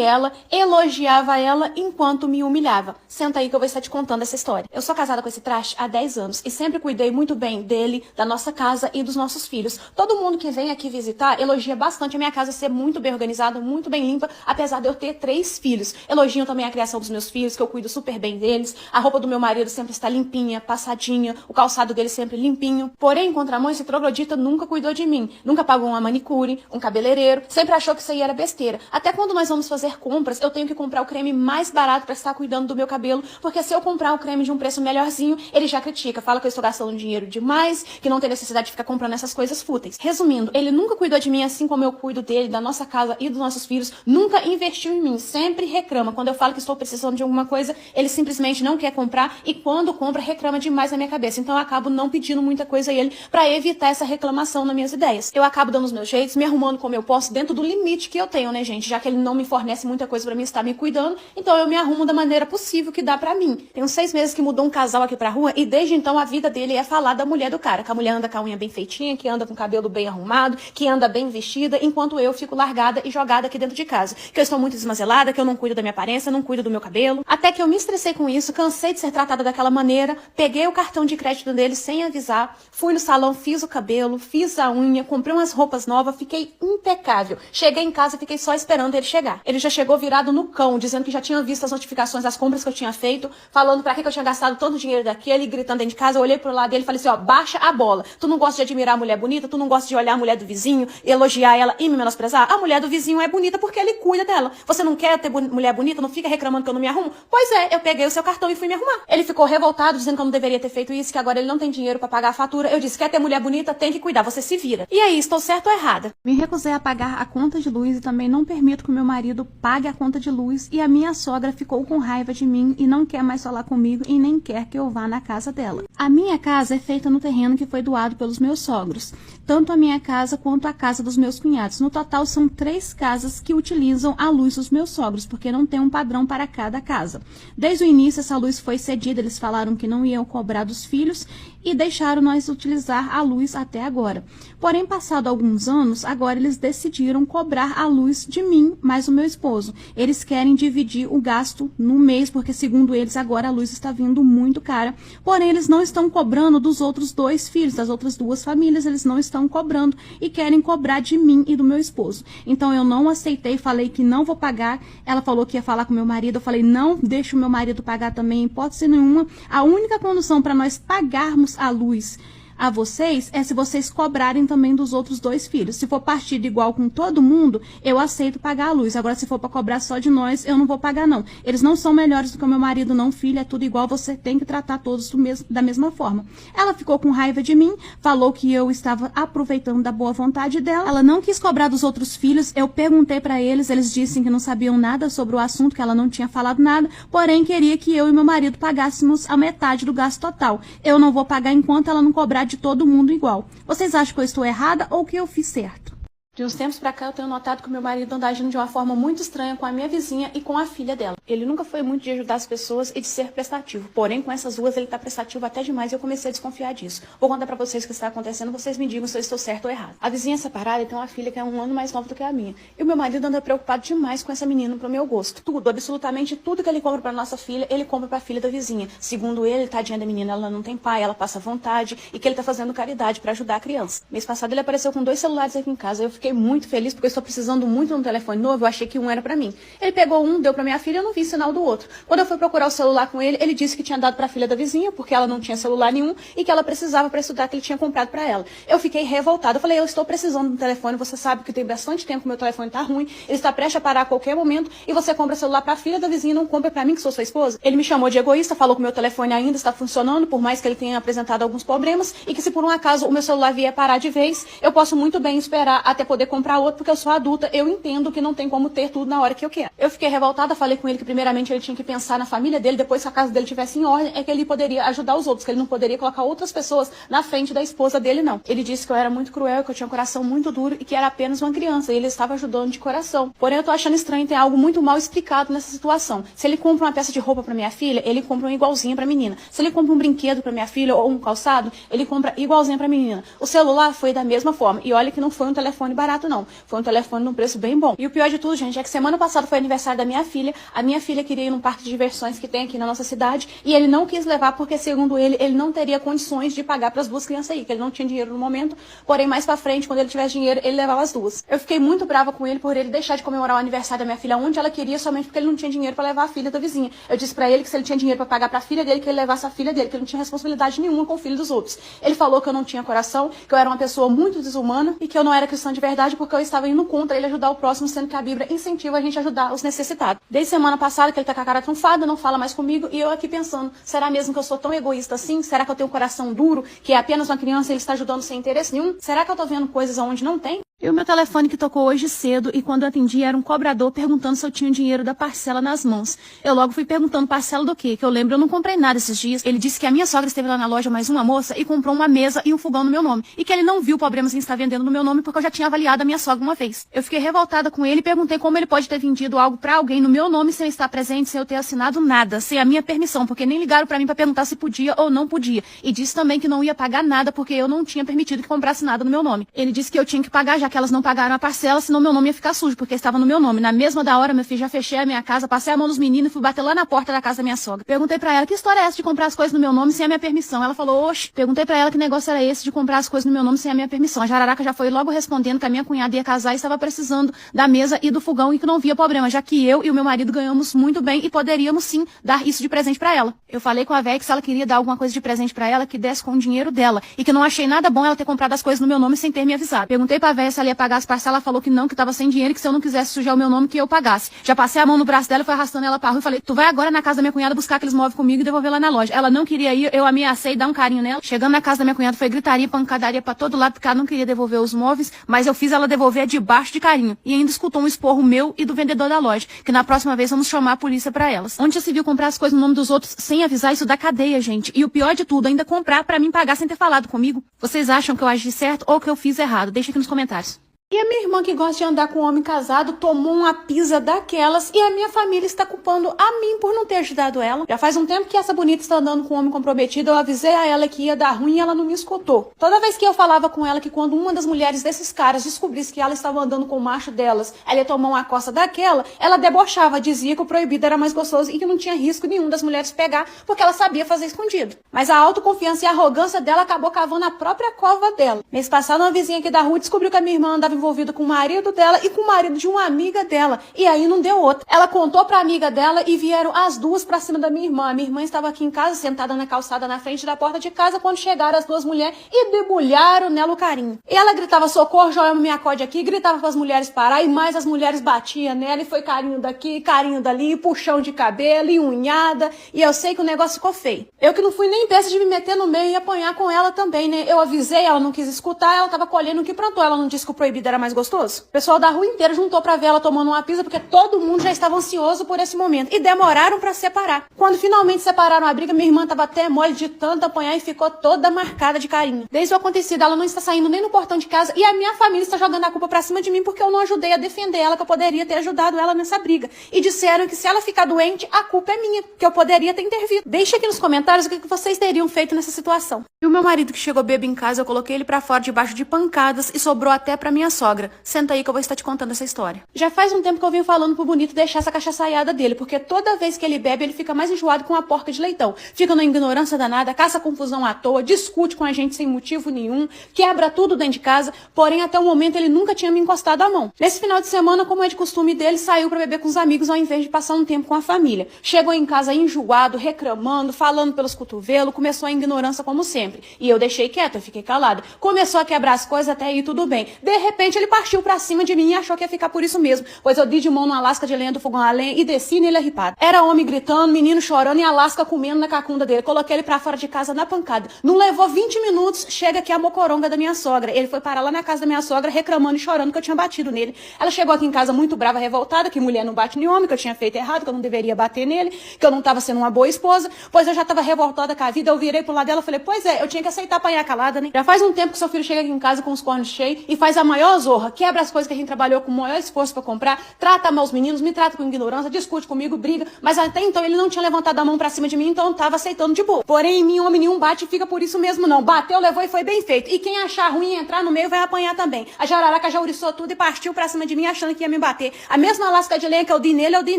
S1: ela, elogiava ela enquanto me humilhava. Senta aí que eu vou estar te contando essa história. Eu sou casada com esse traste há 10 anos e sempre cuidei muito bem dele, da nossa casa e dos nossos filhos. Todo mundo que vem aqui visitar elogia bastante a minha casa ser muito bem organizada, muito bem limpa, apesar de eu ter 3 filhos. Elogiam também a criação dos meus filhos, que eu cuido super bem deles. A roupa do meu marido sempre está limpinha, passadinha, o calçado dele sempre limpinho. Porém, em contramão, esse troglodita nunca cuidou de mim. Nunca pagou uma manicure, um cabeleireiro. Sempre achou que isso aí era besteira. Até quando nós vamos fazer compras, eu tenho que comprar o creme mais barato para estar cuidando do meu cabelo, porque se eu comprar o creme de um preço melhorzinho, ele já critica, fala que eu estou gastando dinheiro demais, que não tem necessidade de ficar comprando essas coisas fúteis. Resumindo, ele nunca cuidou de mim assim como eu cuido dele, da nossa casa e dos nossos filhos, nunca investiu em mim, sempre reclama. Quando eu falo que estou precisando de alguma coisa, ele simplesmente não quer comprar e quando compra, reclama demais na minha cabeça. Então eu acabo não pedindo muita coisa a ele para evitar essa reclamação nas minhas ideias. Eu acabo dando os meus jeitos, me arrumando como eu posso, dentro do limite que eu tenho, né, gente? Já que ele não me fornece muita coisa para mim estar me cuidando, então eu me arrumo da maneira possível que dá pra mim. Tem uns 6 meses que mudou um casal aqui pra rua e desde então a vida dele é falar da mulher do cara, que a mulher anda com a unha bem feitinha, que anda com o cabelo bem arrumado, que anda bem vestida, enquanto eu fico largada e jogada aqui dentro de casa. Que eu estou muito desmazelada, que eu não cuido da minha aparência, não cuido do meu cabelo. Até que eu me estressei com isso, cansei de ser tratada daquela maneira, peguei o cartão de crédito dele sem avisar, fui no salão, fiz o cabelo, fiz a unha, comprei umas roupas novas, fiquei impecável. Cheguei em casa e fiquei só esperando ele chegar. Ele já chegou virado no cão, dizendo que já tinha visto as notificações das compras que eu tinha feito, falando pra que eu tinha gastado tanto dinheiro daquele, gritando dentro de casa. Eu olhei pro lado dele e falei assim, ó, baixa a bola. Tu não gosta de admirar a mulher bonita? Tu não gosta de olhar a mulher do vizinho, elogiar ela e me menosprezar? A mulher do vizinho é bonita porque ele cuida dela. Você não quer ter mulher bonita? Não fica reclamando que eu não me arrumo? Pois é, eu peguei o seu cartão e fui me arrumar. Ele ficou revoltado, dizendo que eu não deveria ter feito isso, que agora ele não tem dinheiro pra pagar a fatura. Eu disse, quer ter mulher bonita? Tem que cuidar, você se vira. E aí, estou certa ou errada?
S2: Me recusei a pagar a conta de luz e também não permito que o meu marido pague a conta de luz, e a minha sogra ficou com raiva de mim e não quer mais falar comigo e nem quer que eu vá na casa dela. A minha casa é feita no terreno que foi doado pelos meus sogros, tanto a minha casa quanto a casa dos meus cunhados. No total são 3 casas que utilizam a luz dos meus sogros, porque não tem um padrão para cada casa. Desde o início essa luz foi cedida, eles falaram que não iam cobrar dos filhos e deixaram nós utilizar a luz até agora. Porém, passado alguns anos, agora eles decidiram cobrar a luz de mim, mais o meu esposo. Eles querem dividir o gasto no mês, porque segundo eles agora a luz está vindo muito cara. Porém, eles não estão cobrando dos outros 2 filhos, das outras 2 famílias, eles não estão cobrando e querem cobrar de mim e do meu esposo. Então eu não aceitei, falei que não vou pagar. Ela falou que ia falar com meu marido, eu falei não deixo o meu marido pagar também, em hipótese nenhuma. A única condição para nós pagarmos a luz a vocês é se vocês cobrarem também dos outros 2 filhos. Se for partido igual com todo mundo, eu aceito pagar a luz. Agora, se for para cobrar só de nós, eu não vou pagar, não. Eles não são melhores do que o meu marido, não, filho. É tudo igual, você tem que tratar todos da mesma forma. Ela ficou com raiva de mim, falou que eu estava aproveitando da boa vontade dela. Ela não quis cobrar dos outros filhos. Eu perguntei para eles, eles disseram que não sabiam nada sobre o assunto, que ela não tinha falado nada, porém queria que eu e meu marido pagássemos a metade do gasto total. Eu não vou pagar enquanto ela não cobrar de todo mundo igual. Vocês acham que eu estou errada ou que eu fiz certo?
S1: De uns tempos pra cá, eu tenho notado que o meu marido anda agindo de uma forma muito estranha com a minha vizinha e com a filha dela. Ele nunca foi muito de ajudar as pessoas e de ser prestativo. Porém, com essas 2, ele tá prestativo até demais e eu comecei a desconfiar disso. Vou contar pra vocês o que está acontecendo, vocês me digam se eu estou certo ou errado. A vizinha é separada e tem uma filha que é 1 ano mais nova do que a minha. E o meu marido anda preocupado demais com essa menina pro meu gosto. Tudo, absolutamente tudo que ele compra pra nossa filha, ele compra pra filha da vizinha. Segundo ele, tadinha da menina, ela não tem pai, ela passa vontade e que ele tá fazendo caridade pra ajudar a criança. Mês passado ele apareceu com 2 celulares aqui em casa. Eu fiquei muito feliz porque eu estou precisando muito de um telefone novo, eu achei que um era pra mim. Ele pegou um, deu pra minha filha, eu não vi sinal do outro. Quando eu fui procurar o celular com ele, ele disse que tinha dado pra filha da vizinha, porque ela não tinha celular nenhum e que ela precisava pra estudar, que ele tinha comprado pra ela. Eu fiquei revoltada, eu falei, eu estou precisando de um telefone, você sabe que tem bastante tempo que o meu telefone tá ruim, ele está prestes a parar a qualquer momento e você compra celular pra filha da vizinha e não compra pra mim, que sou sua esposa? Ele me chamou de egoísta, falou que o meu telefone ainda está funcionando, por mais que ele tenha apresentado alguns problemas e que se por um acaso o meu celular vier parar de vez, eu posso muito bem esperar até poder comprar outro, porque eu sou adulta, eu entendo que não tem como ter tudo na hora que eu quero. Eu fiquei revoltada, falei com ele que primeiramente ele tinha que pensar na família dele, depois se a casa dele estivesse em ordem, é que ele poderia ajudar os outros, que ele não poderia colocar outras pessoas na frente da esposa dele, não. Ele disse que eu era muito cruel, que eu tinha um coração muito duro e que era apenas uma criança, e ele estava ajudando de coração. Porém, eu tô achando estranho, tem algo muito mal explicado nessa situação. Se ele compra uma peça de roupa pra minha filha, ele compra uma igualzinha pra menina. Se ele compra um brinquedo pra minha filha ou um calçado, ele compra igualzinha pra menina. O celular foi da mesma forma, e olha que não foi um telefone barato não. Foi um telefone num preço bem bom. E o pior de tudo, gente, é que semana passada foi aniversário da minha filha. A minha filha queria ir num parque de diversões que tem aqui na nossa cidade e ele não quis levar porque, segundo ele não teria condições de pagar para as duas crianças aí, que ele não tinha dinheiro no momento, porém mais pra frente, quando ele tivesse dinheiro, ele levava as duas. Eu fiquei muito brava com ele por ele deixar de comemorar o aniversário da minha filha onde ela queria, somente porque ele não tinha dinheiro para levar a filha da vizinha. Eu disse pra ele que se ele tinha dinheiro para pagar pra filha dele, que ele levasse a filha dele, que ele não tinha responsabilidade nenhuma com o filho dos outros. Ele falou que eu não tinha coração, que eu era uma pessoa muito desumana e que eu não era cristã de verdade porque eu estava indo contra ele ajudar o próximo, sendo que a Bíblia incentiva a gente a ajudar os necessitados. Desde semana passada que ele tá com a cara trunfada, não fala mais comigo e eu aqui pensando, será mesmo que eu sou tão egoísta assim? Será que eu tenho um coração duro, que é apenas uma criança e ele está ajudando sem interesse nenhum? Será que eu tô vendo coisas onde não tem? E o meu telefone que tocou hoje cedo e quando eu atendi era um cobrador perguntando se eu tinha o dinheiro da parcela nas mãos. Eu logo fui perguntando parcela do quê? Que eu lembro, eu não comprei nada esses dias. Ele disse que a minha sogra esteve lá na loja mais uma moça e comprou uma mesa e um fogão no meu nome. E que ele não viu problemas em estar vendendo no meu nome porque eu já tinha avaliado a minha sogra uma vez. Eu fiquei revoltada com ele e perguntei como ele pode ter vendido algo pra alguém no meu nome sem eu estar presente, sem eu ter assinado nada, sem a minha permissão, porque nem ligaram pra mim pra perguntar se podia ou não podia. E disse também que não ia pagar nada porque eu não tinha permitido que comprasse nada no meu nome. Ele disse que eu tinha que pagar já que elas não pagaram a parcela, senão meu nome ia ficar sujo, porque estava no meu nome. Na mesma da hora, meu filho, já fechei a minha casa, passei a mão nos meninos e fui bater lá na porta da casa da minha sogra. Perguntei pra ela, que história é essa de comprar as coisas no meu nome sem a minha permissão? Ela falou, oxe. Perguntei pra ela que negócio era esse de comprar as coisas no meu nome sem a minha permissão. A jararaca já foi logo respondendo que a minha cunhada ia casar e estava precisando da mesa e do fogão e que não via problema, já que eu e o meu marido ganhamos muito bem e poderíamos sim dar isso de presente pra ela. Eu falei com a véia que se ela queria dar alguma coisa de presente pra ela, que desse com o dinheiro dela e que não achei nada bom ela ter comprado as coisas no meu nome sem ter me avisado. Perguntei pra véia se ela ia pagar as parcelas, ela falou que não, que tava sem dinheiro e que se eu não quisesse sujar o meu nome, que eu pagasse. Já passei a mão no braço dela e fui arrastando ela pra rua e falei, tu vai agora na casa da minha cunhada buscar aqueles móveis comigo e devolver lá na loja. Ela não queria ir, eu ameacei dar um carinho nela. Chegando na casa da minha cunhada foi gritaria, pancadaria pra todo lado, porque ela não queria devolver os móveis, mas eu fiz ela devolver debaixo de carinho. E ainda escutou um esporro meu e do vendedor da loja, que na próxima vez vamos chamar a polícia pra elas. Onde já se viu comprar as coisas no nome dos outros sem avisar, isso dá cadeia, gente. E o pior de tudo, ainda comprar pra mim pagar sem ter falado comigo. Vocês acham que eu agi certo ou que eu fiz errado? Deixa aqui nos comentários. E a minha irmã que gosta de andar com um homem casado tomou uma pisa daquelas e a minha família está culpando a mim por não ter ajudado ela. Já faz um tempo que essa bonita está andando com um homem comprometido, eu avisei a ela que ia dar ruim e ela não me escutou. Toda vez que eu falava com ela que quando uma das mulheres desses caras descobrisse que ela estava andando com o macho delas, ela ia tomar uma coça daquela, ela debochava, dizia que o proibido era mais gostoso e que não tinha risco nenhum das mulheres pegar porque ela sabia fazer escondido. Mas a autoconfiança e a arrogância dela acabou cavando a própria cova dela. Mês passado, uma vizinha aqui da rua descobriu que a minha irmã andava envolvida com o marido dela e com o marido de uma amiga dela. E aí não deu outra. Ela contou pra amiga dela e vieram as duas pra cima da minha irmã. A minha irmã estava aqui em casa, sentada na calçada na frente da porta de casa, quando chegaram as duas mulheres e debulharam nela o carinho. E ela gritava, socorro, Joelma, me acode aqui, gritava para as mulheres parar e mais as mulheres batiam nela e foi carinho daqui, carinho dali, puxão de cabelo e unhada. E eu sei que o negócio ficou feio. Eu que não fui nem peça de me meter no meio e apanhar com ela também, né? Eu avisei, ela não quis escutar, ela tava colhendo o que plantou. Ela não disse que o proibido era mais gostoso? O pessoal da rua inteira juntou pra ver ela tomando uma pisa porque todo mundo já estava ansioso por esse momento e demoraram pra separar. Quando finalmente separaram a briga, minha irmã tava até mole de tanto apanhar e ficou toda marcada de carinho. Desde o acontecido, ela não está saindo nem no portão de casa e a minha família está jogando a culpa pra cima de mim porque eu não ajudei a defender ela, que eu poderia ter ajudado ela nessa briga. E disseram que se ela ficar doente, a culpa é minha, que eu poderia ter intervido. Deixe aqui nos comentários o que vocês teriam feito nessa situação. E o meu marido que chegou bêbado em casa, eu coloquei ele pra fora debaixo de pancadas e sobrou até pra minha sogra. Senta aí que eu vou estar te contando essa história. Já faz um tempo que eu venho falando pro Bonito deixar essa cachaçaiada dele, porque toda vez que ele bebe, ele fica mais enjoado com a porca de leitão. Fica na ignorância danada, caça confusão à toa, discute com a gente sem motivo nenhum, quebra tudo dentro de casa, porém até o momento ele nunca tinha me encostado a mão. Nesse final de semana, como é de costume dele, saiu pra beber com os amigos ao invés de passar um tempo com a família. Chegou em casa enjoado, reclamando, falando pelos cotovelos, começou a ignorância como sempre. E eu deixei quieto, eu fiquei calada. Começou a quebrar as coisas, até aí tudo bem. De repente ele partiu pra cima de mim e achou que ia ficar por isso mesmo, pois eu dei de mão numa lasca de lenha do fogão a lenha e desci nele arripado. Era homem gritando, menino chorando e a lasca comendo na cacunda dele. Coloquei ele pra fora de casa na pancada. Não levou 20 minutos, chega aqui a mocoronga da minha sogra. Ele foi parar lá na casa da minha sogra reclamando e chorando que eu tinha batido nele. Ela chegou aqui em casa muito brava, revoltada, que mulher não bate em homem, que eu tinha feito errado, que eu não deveria bater nele, que eu não tava sendo uma boa esposa, pois eu já tava revoltada com a vida. Eu virei pro lado dela e falei, pois é, eu tinha que aceitar apanhar calada, né? Já faz um tempo que seu filho chega aqui em casa com os cornos cheios e faz a maior Ô, Zorra, quebra as coisas que a gente trabalhou com o maior esforço pra comprar, trata mal os meninos, me trata com ignorância, discute comigo, briga, mas até então ele não tinha levantado a mão pra cima de mim, então eu tava aceitando de boa. Porém, em mim, homem nenhum bate e fica por isso mesmo não. Bateu, levou e foi bem feito. E quem achar ruim entrar no meio vai apanhar também. A jararaca já uriçou tudo e partiu pra cima de mim achando que ia me bater. A mesma lasca de lenha que eu dei nele, eu dei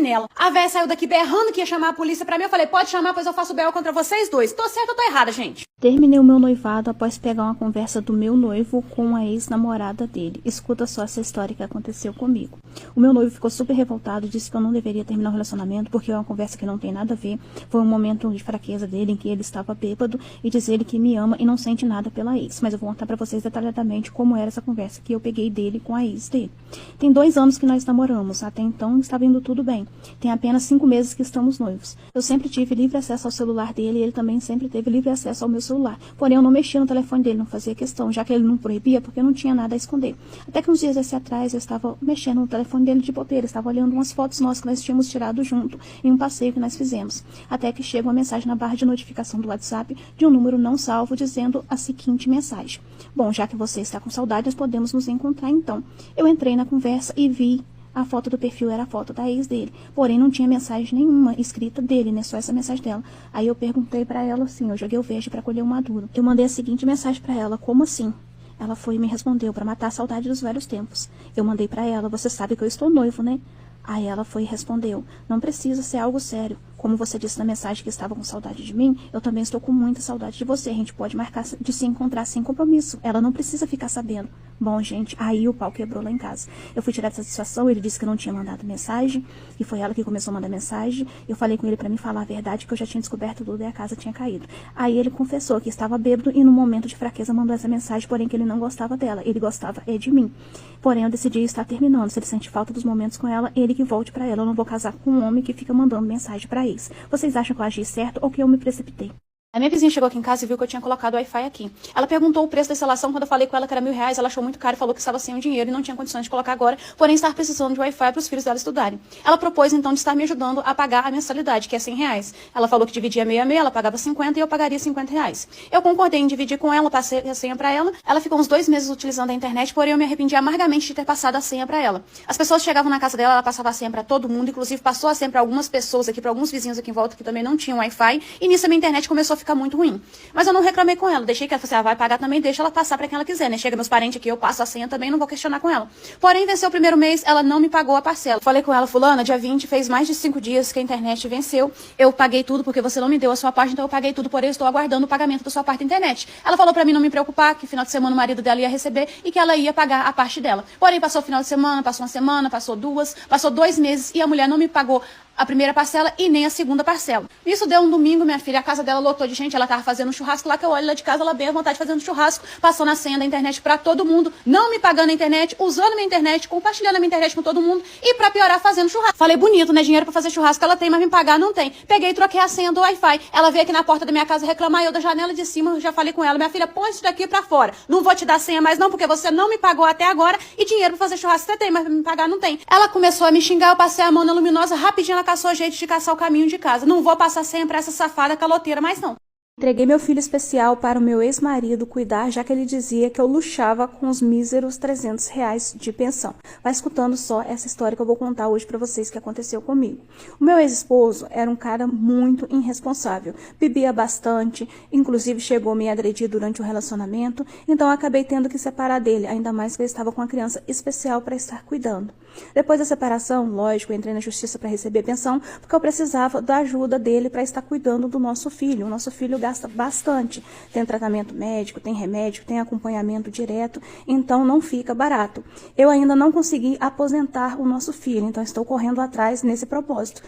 S1: nela. A véia saiu daqui berrando que ia chamar a polícia pra mim, eu falei, pode chamar, pois eu faço B.O. contra vocês dois. Tô certa ou tô errada, gente?
S2: Terminei o meu noivado após pegar uma conversa do meu noivo com a ex-namorada dele. Escuta só essa história que aconteceu comigo. O meu noivo ficou super revoltado, disse que eu não deveria terminar o relacionamento porque é uma conversa que não tem nada a ver. Foi um momento de fraqueza dele em que ele estava bêbado e diz ele que me ama e não sente nada pela ex. Mas eu vou contar pra vocês detalhadamente como era essa conversa que eu peguei dele com a ex dele. Tem 2 anos que nós namoramos. Até então estava indo tudo bem. Tem apenas 5 meses que estamos noivos. Eu sempre tive livre acesso ao celular dele e ele também sempre teve livre acesso ao meu celular. Porém, eu não mexia no telefone dele, não fazia questão, já que ele não proibia, porque eu não tinha nada a esconder. Até que uns dias atrás, eu estava mexendo no telefone dele de bobeira, estava olhando umas fotos nossas que nós tínhamos tirado junto, em um passeio que nós fizemos. Até que chega uma mensagem na barra de notificação do WhatsApp, de um número não salvo, dizendo a seguinte mensagem. Bom, já que você está com saudade, nós podemos nos encontrar então. Eu entrei na conversa e vi a foto do perfil era a foto da ex dele. Porém, não tinha mensagem nenhuma escrita dele, né? Só essa mensagem dela. Aí eu perguntei pra ela assim, eu joguei o verde pra colher o maduro. Eu mandei a seguinte mensagem pra ela, como assim? Ela foi e me respondeu, pra matar a saudade dos velhos tempos. Eu mandei pra ela, você sabe que eu estou noivo, né? Aí ela foi e respondeu, não precisa ser algo sério. Como você disse na mensagem que estava com saudade de mim, eu também estou com muita saudade de você. A gente pode marcar de se encontrar sem compromisso. Ela não precisa ficar sabendo. Bom, gente, aí o pau quebrou lá em casa. Eu fui tirar essa satisfação, ele disse que não tinha mandado mensagem, e foi ela que começou a mandar mensagem. Eu falei com ele pra me falar a verdade, que eu já tinha descoberto tudo e a casa tinha caído. Aí ele confessou que estava bêbado e no momento de fraqueza mandou essa mensagem, porém que ele não gostava dela. Ele gostava de mim. Porém, eu decidi estar terminando. Se ele sente falta dos momentos com ela, ele que volte pra ela. Eu não vou casar com um homem que fica mandando mensagem pra ex. Vocês acham que eu agi certo ou que eu me precipitei?
S1: A minha vizinha chegou aqui em casa e viu que eu tinha colocado o Wi-Fi aqui. Ela perguntou o preço da instalação quando eu falei com ela que era R$1.000. Ela achou muito caro e falou que estava sem o dinheiro e não tinha condições de colocar agora, porém estava precisando de Wi-Fi para os filhos dela estudarem. Ela propôs então de estar me ajudando a pagar a mensalidade, que é R$100. Ela falou que dividia meio a meio, ela pagava 50 e eu pagaria R$50. Eu concordei em dividir com ela, passei a senha para ela. Ela ficou uns 2 meses utilizando a internet, porém eu me arrependi amargamente de ter passado a senha para ela. As pessoas chegavam na casa dela, ela passava a senha para todo mundo, inclusive passou a senha para algumas pessoas aqui, para alguns vizinhos aqui em volta que também não tinham Wi-Fi, e nisso a minha internet começou a ficar muito ruim. Mas eu não reclamei com ela, deixei que ela fosse, vai pagar também, deixa ela passar pra quem ela quiser, né? Chega meus parentes aqui, eu passo a senha também, não vou questionar com ela. Porém, venceu o primeiro mês, ela não me pagou a parcela. Falei com ela, fulana, dia 20, fez mais de 5 dias que a internet venceu, eu paguei tudo porque você não me deu a sua parte, então eu paguei tudo, porém eu estou aguardando o pagamento da sua parte da internet. Ela falou pra mim não me preocupar, que final de semana o marido dela ia receber e que ela ia pagar a parte dela. Porém, passou o final de semana, passou uma semana, passou 2, passou 2 meses e a mulher não me pagou a primeira parcela e nem a segunda parcela. Isso deu um domingo, minha filha, a casa dela lotou de gente, ela tava fazendo um churrasco lá, que eu olho lá de casa, ela bem à vontade fazendo churrasco, passando a senha da internet pra todo mundo, não me pagando a internet, usando minha internet, compartilhando a minha internet com todo mundo e pra piorar, fazendo churrasco. Falei, bonito, né, dinheiro pra fazer churrasco ela tem, mas me pagar não tem. Peguei e troquei a senha do Wi-Fi. Ela veio aqui na porta da minha casa reclamar, eu da janela de cima já falei com ela, minha filha, põe isso daqui pra fora. Não vou te dar senha mais não, porque você não me pagou até agora e dinheiro pra fazer churrasco você tem, mas pra me pagar não tem. Ela começou a me xingar, eu passei a mão na luminosa, rapidinho ela caçou jeito de caçar o caminho de casa. Não vou passar senha pra essa safada caloteira mais não.
S2: Entreguei meu filho especial para o meu ex-marido cuidar, já que ele dizia que eu luxava com os míseros R$300 de pensão. Vai escutando só essa história que eu vou contar hoje para vocês que aconteceu comigo. O meu ex-esposo era um cara muito irresponsável, bebia bastante, inclusive chegou a me agredir durante o relacionamento, então eu acabei tendo que separar dele, ainda mais que eu estava com uma criança especial para estar cuidando. Depois da separação, lógico, eu entrei na justiça para receber pensão, porque eu precisava da ajuda dele para estar cuidando do nosso filho. O nosso filho gasta bastante, tem tratamento médico, tem remédio, tem acompanhamento direto, então não fica barato. Eu ainda não consegui aposentar o nosso filho, então estou correndo atrás nesse propósito.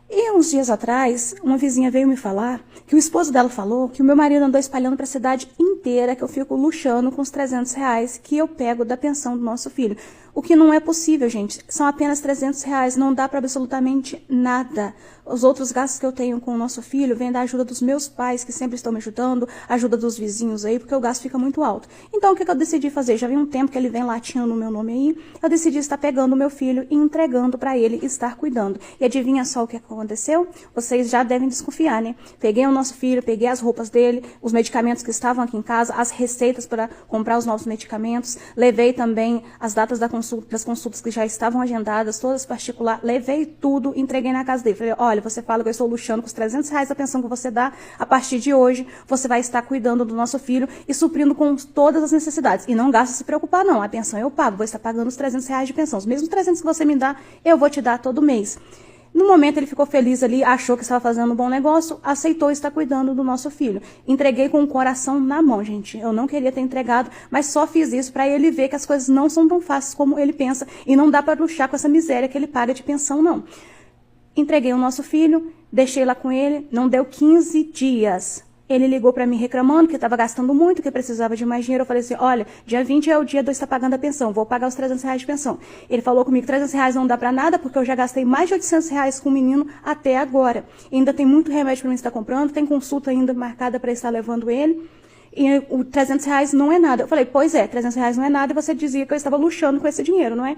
S2: E uns dias atrás, uma vizinha veio me falar que o esposo dela falou que o meu marido andou espalhando para a cidade inteira que eu fico luxando com os R$300 que eu pego da pensão do nosso filho. O que não é possível, gente. São apenas R$300, não dá para absolutamente nada. Os outros gastos que eu tenho com o nosso filho vêm da ajuda dos meus pais, que sempre estão me ajudando, ajuda dos vizinhos aí, porque o gasto fica muito alto. Então, o que eu decidi fazer? Já vi um tempo que ele vem latinhando o meu nome aí, eu decidi estar pegando o meu filho e entregando para ele estar cuidando. E adivinha só o que aconteceu? Vocês já devem desconfiar, né? Peguei o nosso filho, peguei as roupas dele, os medicamentos que estavam aqui em casa, casa as receitas para comprar os novos medicamentos, levei também as datas das consultas que já estavam agendadas, todas particular, levei tudo, entreguei na casa dele. Falei, olha, você fala que eu estou luxando com os R$300 da pensão que você dá, a partir de hoje você vai estar cuidando do nosso filho e suprindo com todas as necessidades. E não gasta se preocupar não, a pensão eu pago, vou estar pagando os R$300 de pensão. Os mesmos 300 que você me dá, eu vou te dar todo mês. No momento ele ficou feliz ali, achou que estava fazendo um bom negócio, aceitou estar cuidando do nosso filho. Entreguei com o coração na mão, gente. Eu não queria ter entregado, mas só fiz isso para ele ver que as coisas não são tão fáceis como ele pensa e não dá para luxar com essa miséria que ele paga de pensão, não. Entreguei o nosso filho, deixei lá com ele, não deu 15 dias. Ele ligou para mim reclamando que estava gastando muito, que precisava de mais dinheiro. Eu falei assim, olha, dia 20 é o dia de eu estar pagando a pensão, vou pagar os R$300 de pensão. Ele falou comigo, R$300 não dá para nada, porque eu já gastei mais de R$800 com o menino até agora. E ainda tem muito remédio para mim estar comprando, tem consulta ainda marcada para estar levando ele. E o R$300 não é nada. Eu falei, pois é, R$300 não é nada, e você dizia que eu estava luxando com esse dinheiro, não é?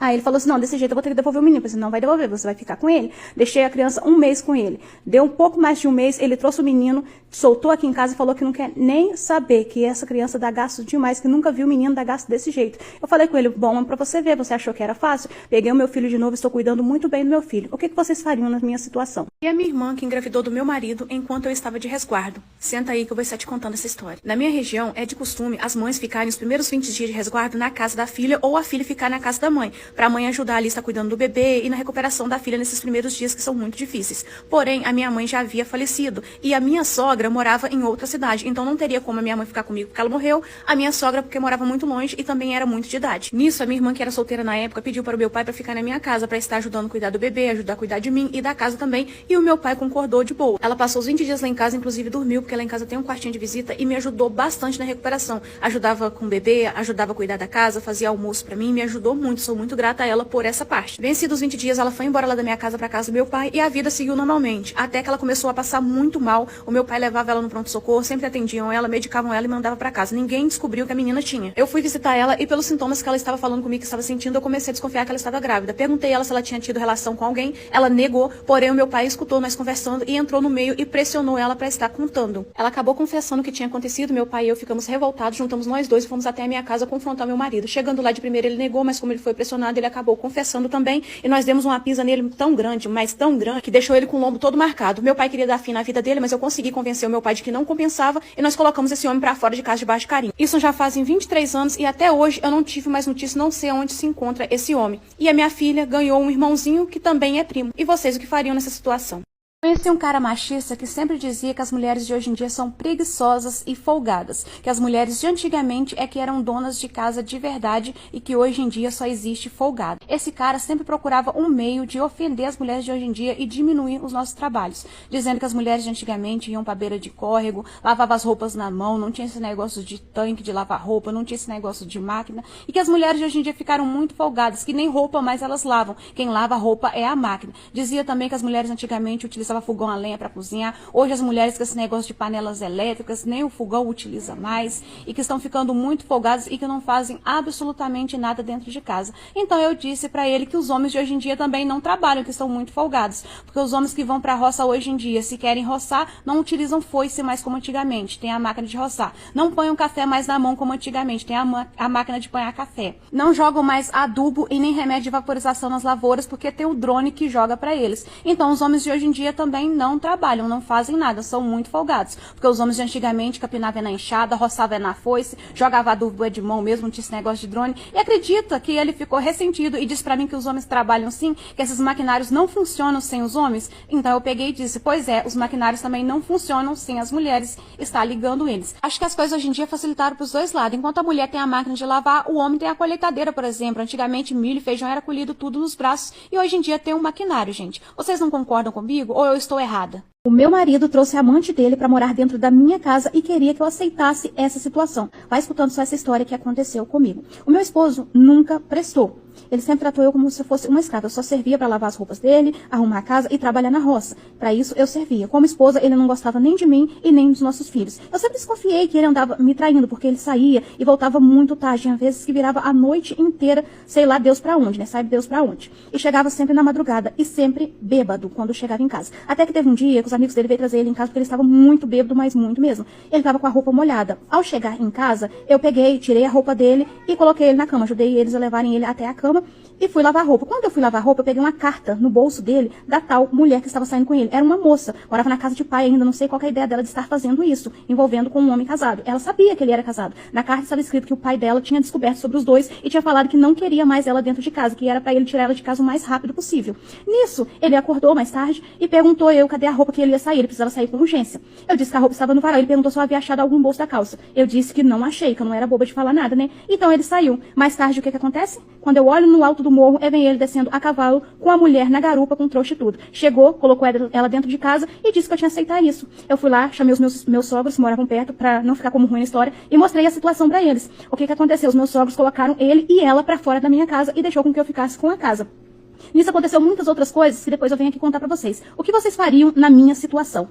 S2: Aí ele falou assim, não, desse jeito eu vou ter que devolver o menino. Eu falei assim, não vai devolver, você vai ficar com ele. Deixei a criança 1 mês com ele. Deu um pouco mais de 1 mês, ele trouxe o menino, soltou aqui em casa e falou que não quer nem saber, que essa criança dá gasto demais, que nunca viu o menino dar gasto desse jeito. Eu falei com ele, bom, pra você ver, você achou que era fácil? Peguei o meu filho de novo, estou cuidando muito bem do meu filho. O que vocês fariam na minha situação?
S1: E a minha irmã, que engravidou do meu marido enquanto eu estava de resguardo. Senta aí que eu vou estar te contando essa história. Na minha região, é de costume as mães ficarem os primeiros 20 dias de resguardo na casa da filha ou a filha ficar na casa da mãe, pra mãe ajudar ali, estar cuidando do bebê e na recuperação da filha nesses primeiros dias que são muito difíceis. Porém, a minha mãe já havia falecido e a minha sogra morava em outra cidade, então não teria como a minha mãe ficar comigo porque ela morreu, a minha sogra porque morava muito longe e também era muito de idade. Nisso, a minha irmã, que era solteira na época, pediu para o meu pai para ficar na minha casa, para estar ajudando a cuidar do bebê, ajudar a cuidar de mim e da casa também, e o meu pai concordou de boa. Ela passou os 20 dias lá em casa, inclusive dormiu, porque lá em casa tem um quartinho de visita e me ajudou bastante na recuperação. Ajudava com o bebê, ajudava a cuidar da casa, fazia almoço para mim, me ajudou muito, sou muito grata a ela por essa parte. Vencidos os 20 dias, ela foi embora lá da minha casa para casa do meu pai e a vida seguiu normalmente, até que ela começou a passar muito mal. O meu pai levava ela no pronto-socorro, sempre atendiam ela, medicavam ela e mandava para casa. Ninguém descobriu que a menina tinha. Eu fui visitar ela e pelos sintomas que ela estava falando comigo, que estava sentindo, eu comecei a desconfiar que ela estava grávida. Perguntei a ela se ela tinha tido relação com alguém, ela negou, porém o meu pai escutou nós conversando e entrou no meio e pressionou ela para estar contando. Ela acabou confessando o que tinha acontecido, meu pai e eu ficamos revoltados, juntamos nós dois e fomos até a minha casa confrontar meu marido. Chegando lá de primeiro ele negou, mas como ele foi pressionado, ele acabou confessando também e nós demos uma pisa nele tão grande, mas tão grande, que deixou ele com o lombo todo marcado. Meu pai queria dar fim na vida dele, mas eu consegui convencer o meu pai de que não compensava e nós colocamos esse homem pra fora de casa debaixo de carinho. Isso já fazem 23 anos e até hoje eu não tive mais notícia, não sei onde se encontra esse homem. E a minha filha ganhou um irmãozinho que também é primo. E vocês o que fariam nessa situação?
S2: Conheci um cara machista que sempre dizia que as mulheres de hoje em dia são preguiçosas e folgadas, que as mulheres de antigamente é que eram donas de casa de verdade e que hoje em dia só existe folgado. Esse cara sempre procurava um meio de ofender as mulheres de hoje em dia e diminuir os nossos trabalhos, dizendo que as mulheres de antigamente iam para beira de córrego, lavavam as roupas na mão, não tinha esse negócio de tanque de lavar roupa, não tinha esse negócio de máquina, e que as mulheres de hoje em dia ficaram muito folgadas, que nem roupa mais elas lavam, quem lava a roupa é a máquina. Dizia também que as mulheres antigamente utilizavam fogão a lenha para cozinhar. Hoje as mulheres com esse negócio de panelas elétricas, nem o fogão utiliza mais e que estão ficando muito folgadas e que não fazem absolutamente nada dentro de casa. Então eu disse para ele que os homens de hoje em dia também não trabalham, que estão muito folgados, porque os homens que vão para a roça hoje em dia, se querem roçar, não utilizam foice mais como antigamente, tem a máquina de roçar. Não põem o café mais na mão como antigamente, tem a máquina de panhar café. Não jogam mais adubo e nem remédio de vaporização nas lavouras, porque tem o drone que joga para eles. Então os homens de hoje em dia também não trabalham, não fazem nada, são muito folgados. Porque os homens de antigamente capinavam na enxada, roçavam na foice, jogavam adubo de mão mesmo, não tinha esse negócio de drone. E acredita que ele ficou ressentido e disse pra mim que os homens trabalham sim, que esses maquinários não funcionam sem os homens. Então eu peguei e disse, pois é, os maquinários também não funcionam sem as mulheres estar ligando eles. Acho que as coisas hoje em dia facilitaram pros dois lados. Enquanto a mulher tem a máquina de lavar, o homem tem a colheitadeira, por exemplo. Antigamente milho e feijão era colhido tudo nos braços e hoje em dia tem um maquinário, gente. Vocês não concordam comigo ou eu estou errada? O meu marido trouxe a amante dele para morar dentro da minha casa e queria que eu aceitasse essa situação. Vai escutando só essa história que aconteceu comigo. O meu esposo nunca prestou. Ele sempre tratou eu como se eu fosse uma escrava. Eu só servia para lavar as roupas dele, arrumar a casa e trabalhar na roça. Para isso eu servia. Como esposa, ele não gostava nem de mim e nem dos nossos filhos. Eu sempre desconfiei que ele andava me traindo, porque ele saía e voltava muito tarde. Tinha vezes que virava a noite inteira, sei lá Deus pra onde, né? Sabe Deus pra onde. E chegava sempre na madrugada e sempre bêbado quando chegava em casa. Até que teve um dia que os amigos dele veio trazer ele em casa porque ele estava muito bêbado, mas muito mesmo. Ele estava com a roupa molhada. Ao chegar em casa, eu peguei, tirei a roupa dele e coloquei ele na cama. Ajudei eles a levarem ele até a cama e fui lavar a roupa. Quando eu fui lavar a roupa, eu peguei uma carta no bolso dele da tal mulher que estava saindo com ele. Era uma moça, morava na casa de pai ainda, não sei qual que é a ideia dela de estar fazendo isso, envolvendo com um homem casado. Ela sabia que ele era casado. Na carta estava escrito que o pai dela tinha descoberto sobre os dois e tinha falado que não queria mais ela dentro de casa, que era para ele tirar ela de casa o mais rápido possível. Nisso, ele acordou mais tarde e perguntou cadê a roupa que ele ia sair. Ele precisava sair com urgência. Eu disse que a roupa estava no varal. Ele perguntou se eu havia achado algum bolso da calça. Eu disse que não achei, que eu não era boba de falar nada, né? Então ele saiu. Mais tarde, o que acontece? Quando eu olho no alto do morro, vem ele descendo a cavalo com a mulher na garupa, com trouxa e tudo. Chegou, colocou ela dentro de casa e disse que eu tinha que aceitar isso. Eu fui lá, chamei os meus sogros, que moravam perto, pra não ficar como ruim na história, e mostrei a situação pra eles. O que aconteceu? Os meus sogros colocaram ele e ela pra fora da minha casa e deixou com que eu ficasse com a casa. Nisso aconteceu muitas outras coisas que depois eu venho aqui contar pra vocês. O que vocês fariam na minha situação?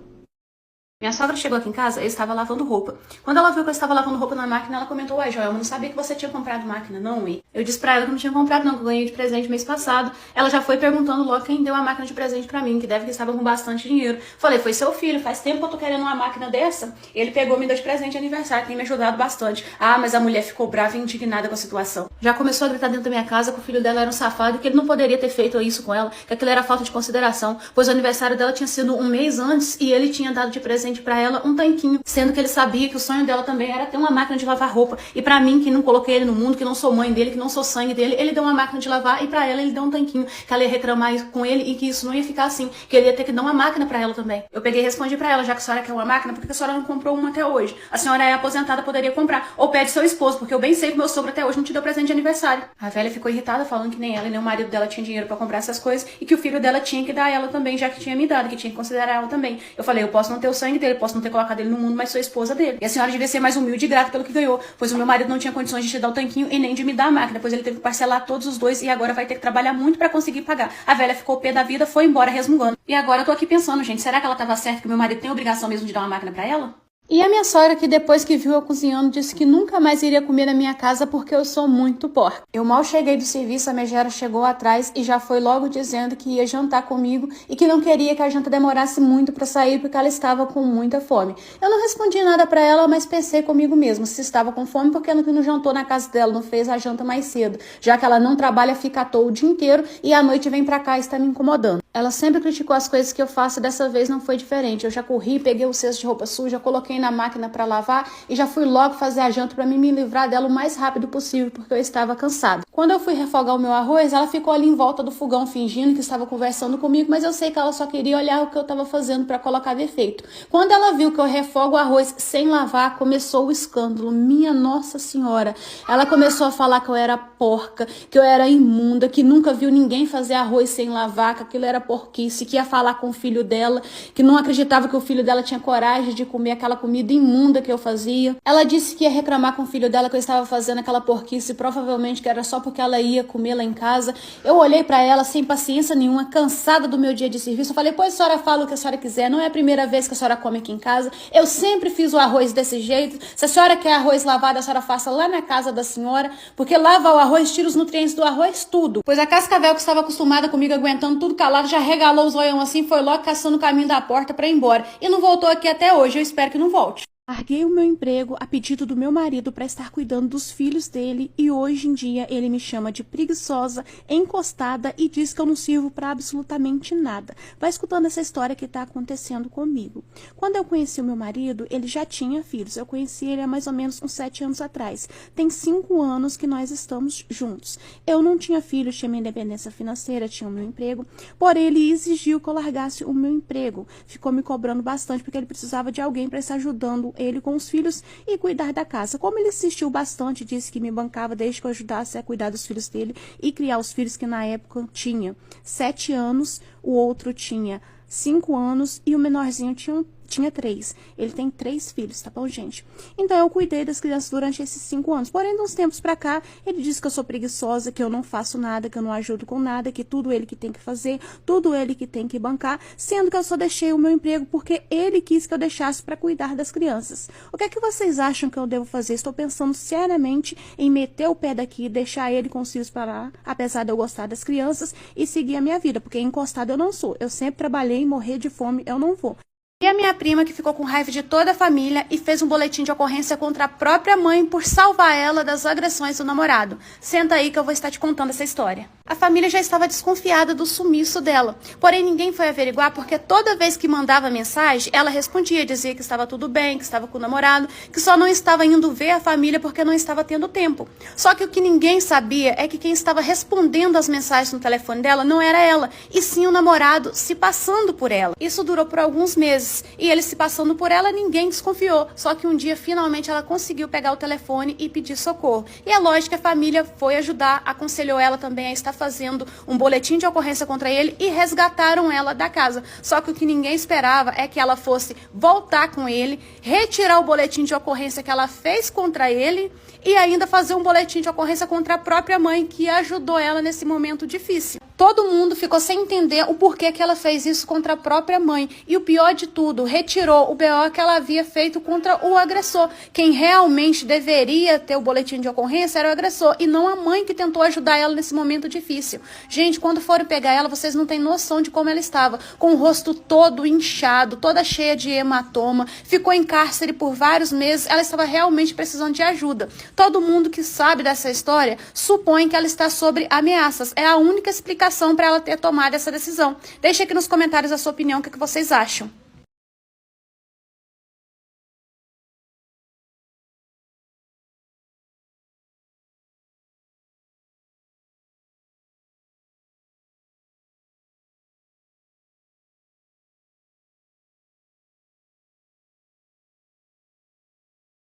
S1: Minha sogra chegou aqui em casa, eu estava lavando roupa. Quando ela viu que eu estava lavando roupa na máquina, ela comentou: ué, Joel, eu não sabia que você tinha comprado máquina, não? E eu disse pra ela que não tinha comprado, não, que eu ganhei de presente mês passado. Ela já foi perguntando logo quem deu a máquina de presente pra mim, que deve que estava com bastante dinheiro. Falei: foi seu filho, faz tempo que eu tô querendo uma máquina dessa. Ele pegou e me deu de presente de aniversário, tem me ajudado bastante. Ah, mas a mulher ficou brava e indignada com a situação. Já começou a gritar dentro da minha casa que o filho dela era um safado, que ele não poderia ter feito isso com ela, que aquilo era falta de consideração, pois o aniversário dela tinha sido um mês antes e ele tinha dado de presente pra ela um tanquinho, sendo que ele sabia que o sonho dela também era ter uma máquina de lavar roupa. E pra mim, que não coloquei ele no mundo, que não sou mãe dele, que não sou sangue dele, ele deu uma máquina de lavar e pra ela ele deu um tanquinho, que ela ia reclamar com ele e que isso não ia ficar assim, que ele ia ter que dar uma máquina pra ela também. Eu peguei e respondi pra ela: já que a senhora quer uma máquina, por que a senhora não comprou uma até hoje? A senhora é aposentada, poderia comprar. Ou pede seu esposo, porque eu bem sei que meu sogro até hoje não te deu presente de aniversário. A velha ficou irritada, falando que nem ela e nem o marido dela tinha dinheiro pra comprar essas coisas e que o filho dela tinha que dar a ela também, já que tinha me dado, que tinha que considerar ela também. Eu falei: eu posso não ter o sangue dele, posso não ter colocado ele no mundo, mas sou esposa dele. E a senhora devia ser mais humilde e grata pelo que ganhou, pois o meu marido não tinha condições de te dar o tanquinho e nem de me dar a máquina, pois ele teve que parcelar todos os dois e agora vai ter que trabalhar muito pra conseguir pagar. A velha ficou pé da vida, foi embora resmungando. E agora eu tô aqui pensando, gente, será que ela tava certa que meu marido tem a obrigação mesmo de dar uma máquina pra ela? E a minha sogra, que depois que viu eu cozinhando, disse que nunca mais iria comer na minha casa porque eu sou muito porca. Eu mal cheguei do serviço, a megera chegou atrás e já foi logo dizendo que ia jantar comigo e que não queria que a janta demorasse muito pra sair porque ela estava com muita fome. Eu não respondi nada pra ela, mas pensei comigo mesmo: se estava com fome, por que não jantou na casa dela, não fez a janta mais cedo? Já que ela não trabalha, fica à toa o dia inteiro e à noite vem pra cá e está me incomodando. Ela sempre criticou as coisas que eu faço, dessa vez não foi diferente. Eu já corri, peguei o cesto de roupa suja, coloquei na máquina para lavar e já fui logo fazer a janta para me livrar dela o mais rápido possível, porque eu estava cansada. Quando eu fui refogar o meu arroz, ela ficou ali em volta do fogão fingindo que estava conversando comigo, mas eu sei que ela só queria olhar o que eu estava fazendo para colocar defeito. Quando ela viu que eu refogo o arroz sem lavar, começou o escândalo. Minha Nossa Senhora! Ela começou a falar que eu era porca, que eu era imunda, que nunca viu ninguém fazer arroz sem lavar, que aquilo era porquice, que ia falar com o filho dela, que não acreditava que o filho dela tinha coragem de comer aquela comida imunda que eu fazia. Ela disse que ia reclamar com o filho dela que eu estava fazendo aquela porquice, provavelmente que era só porque ela ia comer lá em casa. Eu olhei pra ela sem paciência nenhuma, cansada do meu dia de serviço. Eu falei: pois a senhora fala o que a senhora quiser, não é a primeira vez que a senhora come aqui em casa. Eu sempre fiz o arroz desse jeito. Se a senhora quer arroz lavado, a senhora faça lá na casa da senhora, porque lava o arroz, tira os nutrientes do arroz, tudo. Pois a cascavel, que estava acostumada comigo aguentando tudo calado, já regalou os olhão assim, foi logo caçando o caminho da porta pra ir embora. E não voltou aqui até hoje, eu espero que não volte.
S2: Larguei o meu emprego a pedido do meu marido para estar cuidando dos filhos dele e hoje em dia ele me chama de preguiçosa, encostada e diz que eu não sirvo para absolutamente nada. Vai escutando essa história que está acontecendo comigo. Quando eu conheci o meu marido, ele já tinha filhos. Eu conheci ele há mais ou menos uns 7 anos atrás. Tem 5 anos que nós estamos juntos. Eu não tinha filhos, tinha minha independência financeira, tinha o meu emprego, porém ele exigiu que eu largasse o meu emprego. Ficou me cobrando bastante porque ele precisava de alguém para estar ajudando ele com os filhos e cuidar da casa. Como ele insistiu bastante, disse que me bancava desde que eu ajudasse a cuidar dos filhos dele e criar os filhos, que na época tinha 7 anos, o outro tinha 5 anos e o menorzinho tinha tinha 3. Ele tem 3 filhos, tá bom, gente? Então, eu cuidei das crianças durante esses 5 anos. Porém, de uns tempos pra cá, ele disse que eu sou preguiçosa, que eu não faço nada, que eu não ajudo com nada, que tudo ele que tem que fazer, tudo ele que tem que bancar, sendo que eu só deixei o meu emprego porque ele quis que eu deixasse para cuidar das crianças. O que é que vocês acham que eu devo fazer? Estou pensando seriamente em meter o pé daqui e deixar ele com os filhos para lá, apesar de eu gostar das crianças, e seguir a minha vida, porque encostado eu não sou. Eu sempre trabalhei e morrer de fome eu não vou.
S1: E a minha prima, que ficou com raiva de toda a família e fez um boletim de ocorrência contra a própria mãe por salvar ela das agressões do namorado. Senta aí que eu vou estar te contando essa história. A família já estava desconfiada do sumiço dela, porém ninguém foi averiguar porque toda vez que mandava mensagem, ela respondia, dizia que estava tudo bem, que estava com o namorado, que só não estava indo ver a família porque não estava tendo tempo. Só que o que ninguém sabia é que quem estava respondendo as mensagens no telefone dela não era ela, e sim o namorado se passando por ela. Isso durou por alguns meses. E ele se passando por ela, ninguém desconfiou. Só que um dia, finalmente, ela conseguiu pegar o telefone e pedir socorro. E é lógico que a família foi ajudar, aconselhou ela também a estar fazendo um boletim de ocorrência contra ele e resgataram ela da casa. Só que o que ninguém esperava é que ela fosse voltar com ele, retirar o boletim de ocorrência que ela fez contra ele e ainda fazer um boletim de ocorrência contra a própria mãe, que ajudou ela nesse momento difícil. Todo mundo ficou sem entender o porquê que ela fez isso contra a própria mãe. E o pior de tudo, retirou o BO que ela havia feito contra o agressor. Quem realmente deveria ter o boletim de ocorrência era o agressor, e não a mãe que tentou ajudar ela nesse momento difícil. Gente, quando forem pegar ela, vocês não têm noção de como ela estava. Com o rosto todo inchado, toda cheia de hematoma, ficou em cárcere por vários meses, ela estava realmente precisando de ajuda. Todo mundo que sabe dessa história supõe que ela está sob ameaças. É a única explicação para ela ter tomado essa decisão. Deixe aqui nos comentários a sua opinião, o que vocês acham.